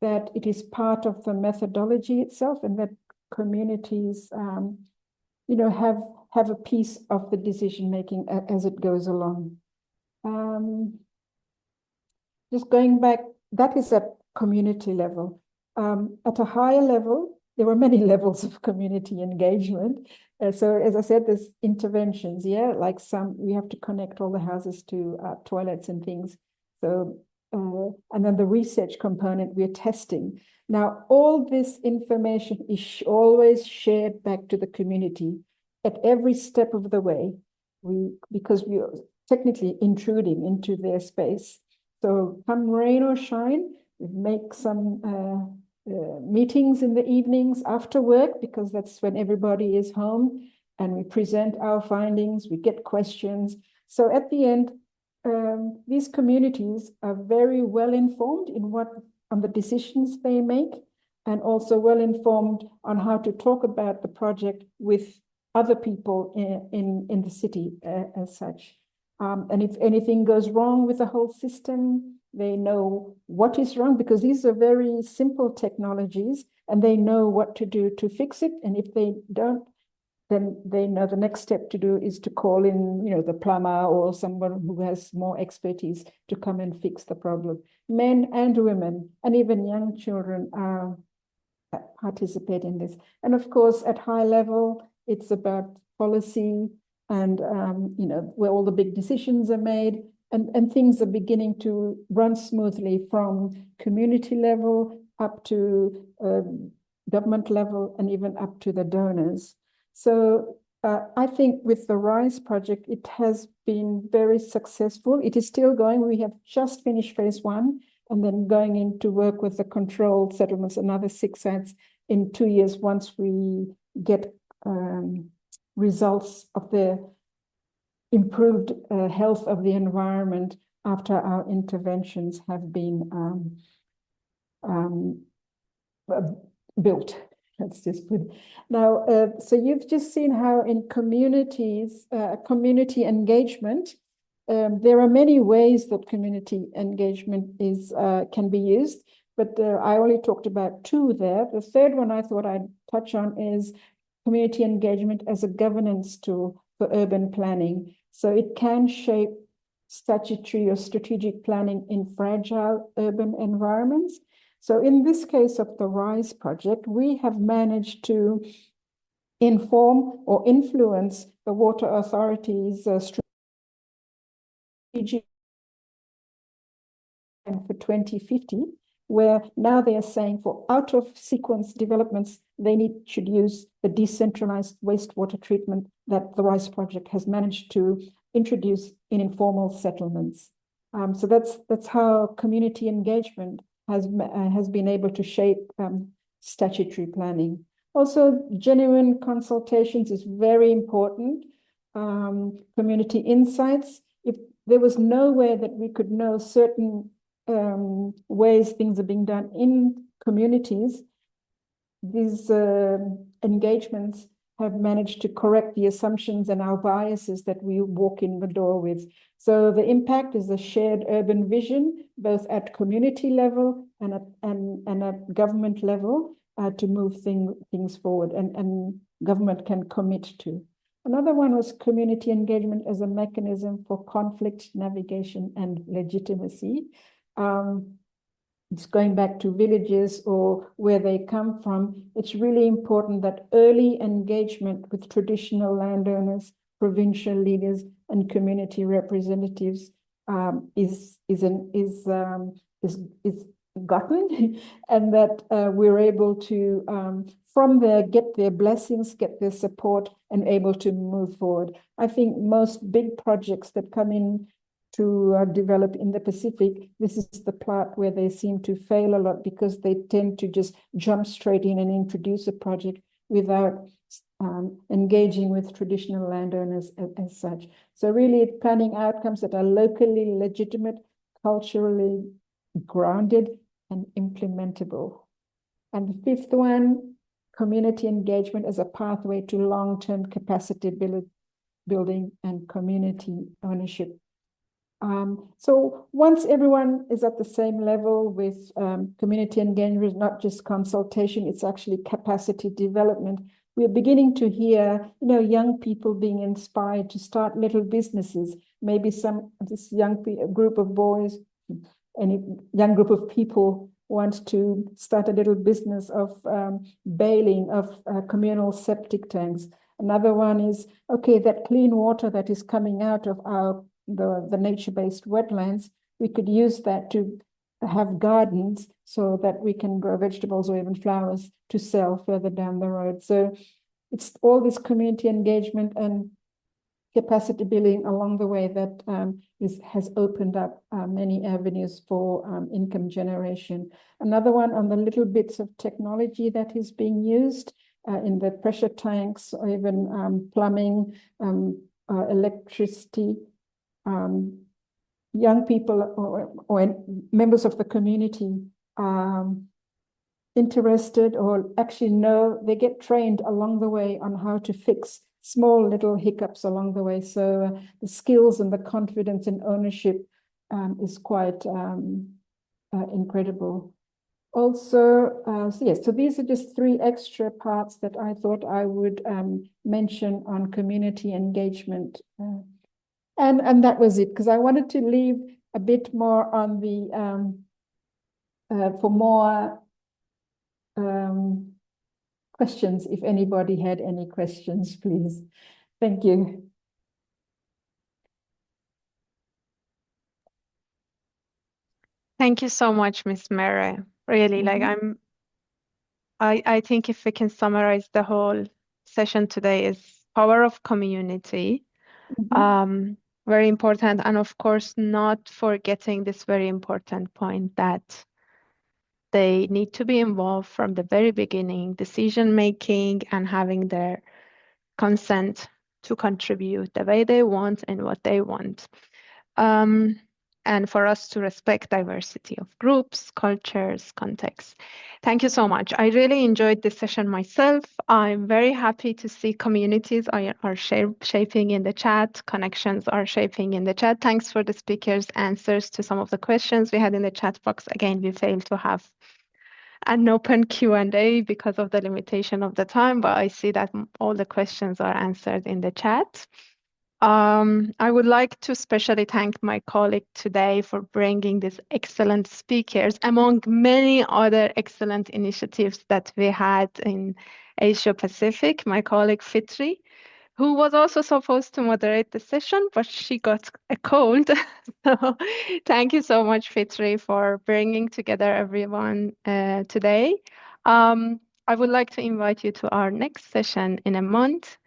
that it is part of the methodology itself, and that communities, have a piece of the decision making as it goes along. Just going back, that is at community level. At a higher level, there were many levels of community engagement. So as I said, there's interventions, like we have to connect all the houses to toilets and things. So, and then the research component, we're testing. Now, all this information is always shared back to the community at every step of the way, because we are technically intruding into their space. So come rain or shine, we make some meetings in the evenings after work, because that's when everybody is home, and we present our findings, we get questions. So at the end, these communities are very well informed on the decisions they make, and also well informed on how to talk about the project with other people in the city as such. And if anything goes wrong with the whole system, they know what is wrong, because these are very simple technologies, and they know what to do to fix it. And if they don't, then they know the next step to do is to call in, the plumber or someone who has more expertise to come and fix the problem. Men and women, and even young children participate in this. And of course, at high level, it's about policy and, where all the big decisions are made, and things are beginning to run smoothly from community level up to government level, and even up to the donors. So I think with the RISE project, it has been very successful. It is still going. We have just finished phase 1, and then going into work with the controlled settlements, another 6 sites in 2 years, once we get results of the improved health of the environment after our interventions have been built. Let's just put it. Now, so you've just seen how in communities, community engagement, there are many ways that community engagement can be used, but I only talked about 2 there. The third one I thought I'd touch on is community engagement as a governance tool for urban planning. So it can shape statutory or strategic planning in fragile urban environments. So in this case of the RISE project, we have managed to inform or influence the water authorities' strategic for 2050, where now they are saying for out-of-sequence developments, they should use the decentralized wastewater treatment that the RISE project has managed to introduce in informal settlements. So that's how community engagement has been able to shape statutory planning. Also, genuine consultations is very important. Community insights. If there was no way that we could know certain ways things are being done in communities, these engagements have managed to correct the assumptions and our biases that we walk in the door with. So the impact is a shared urban vision, both at community level and at government level, to move things forward, and government can commit to. Another one was community engagement as a mechanism for conflict navigation and legitimacy. It's going back to villages or where they come from. It's really important that early engagement with traditional landowners, provincial leaders, and community representatives is gotten, and that we're able to from there get their blessings, get their support, and able to move forward. I think most big projects that come in to develop in the Pacific, this is the part where they seem to fail a lot, because they tend to just jump straight in and introduce a project without engaging with traditional landowners as such. So really planning outcomes that are locally legitimate, culturally grounded, and implementable. And the fifth one community engagement as a pathway to long-term capacity building and community ownership. So once everyone is at the same level with community engagement, not just consultation, it's actually capacity development. We're beginning to hear, young people being inspired to start little businesses. Maybe this young group of boys, any young group of people want to start a little business of bailing of communal septic tanks. Another one is, okay, that clean water that is coming out of the nature-based wetlands, we could use that to have gardens so that we can grow vegetables or even flowers to sell further down the road. So it's all this community engagement and capacity building along the way that has opened up many avenues for income generation. Another one on the little bits of technology that is being used in the pressure tanks or even plumbing, electricity. Young people or members of the community interested or actually know, they get trained along the way on how to fix small little hiccups along the way. So the skills and the confidence and ownership is quite incredible. Also, so these are just 3 extra parts that I thought I would mention on community engagement. And that was it, because I wanted to leave a bit more on the, for more questions, if anybody had any questions, please. Thank you. Thank you so much, Miss Mary. Really, I think if we can summarize the whole session today is power of community. Very important, and of course, not forgetting this very important point that they need to be involved from the very beginning, decision making and having their consent to contribute the way they want and what they want. And for us to respect diversity of groups, cultures, contexts. Thank you so much. I really enjoyed this session myself. I'm very happy to see communities are shaping in the chat, connections are shaping in the chat. Thanks for the speakers' answers to some of the questions we had in the chat box. Again, we failed to have an open Q&A because of the limitation of the time, but I see that all the questions are answered in the chat. I would like to especially thank my colleague today for bringing these excellent speakers among many other excellent initiatives that we had in Asia Pacific, my colleague Fitri, who was also supposed to moderate the session, but she got a cold. So thank you so much, Fitri, for bringing together everyone today. I would like to invite you to our next session in a month,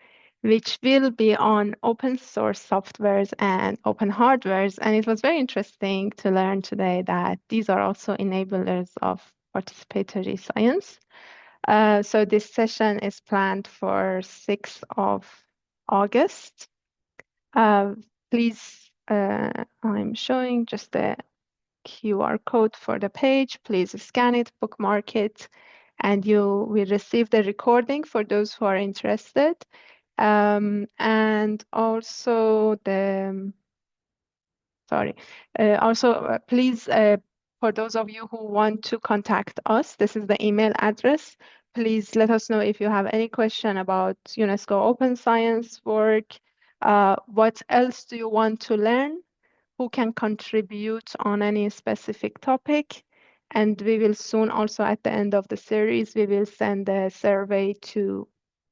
which will be on open source softwares and open hardwares. And it was very interesting to learn today that these are also enablers of participatory science. So this session is planned for 6th of August. Please, I'm showing just the QR code for the page. Please scan it, bookmark it, and you will receive the recording for those who are interested. And also please, for those of you who want to contact us, this is the email address. Please let us know if you have any question about UNESCO Open Science work. What else do you want to learn? Who can contribute on any specific topic? And we will soon also, at the end of the series, we will send a survey to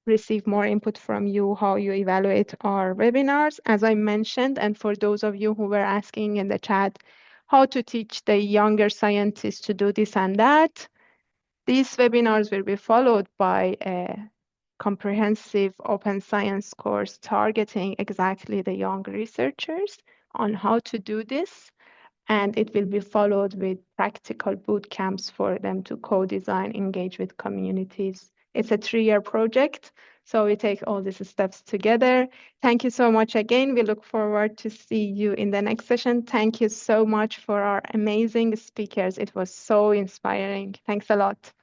receive more input from you, how you evaluate our webinars, as I mentioned. And for those of you who were asking in the chat, how to teach the younger scientists to do this and that, these webinars will be followed by a comprehensive open science course targeting exactly the young researchers on how to do this. And it will be followed with practical boot camps for them to co-design, engage with communities. It's a 3-year project, so we take all these steps together. Thank you so much again. We look forward to see you in the next session. Thank you so much for our amazing speakers. It was so inspiring. Thanks a lot.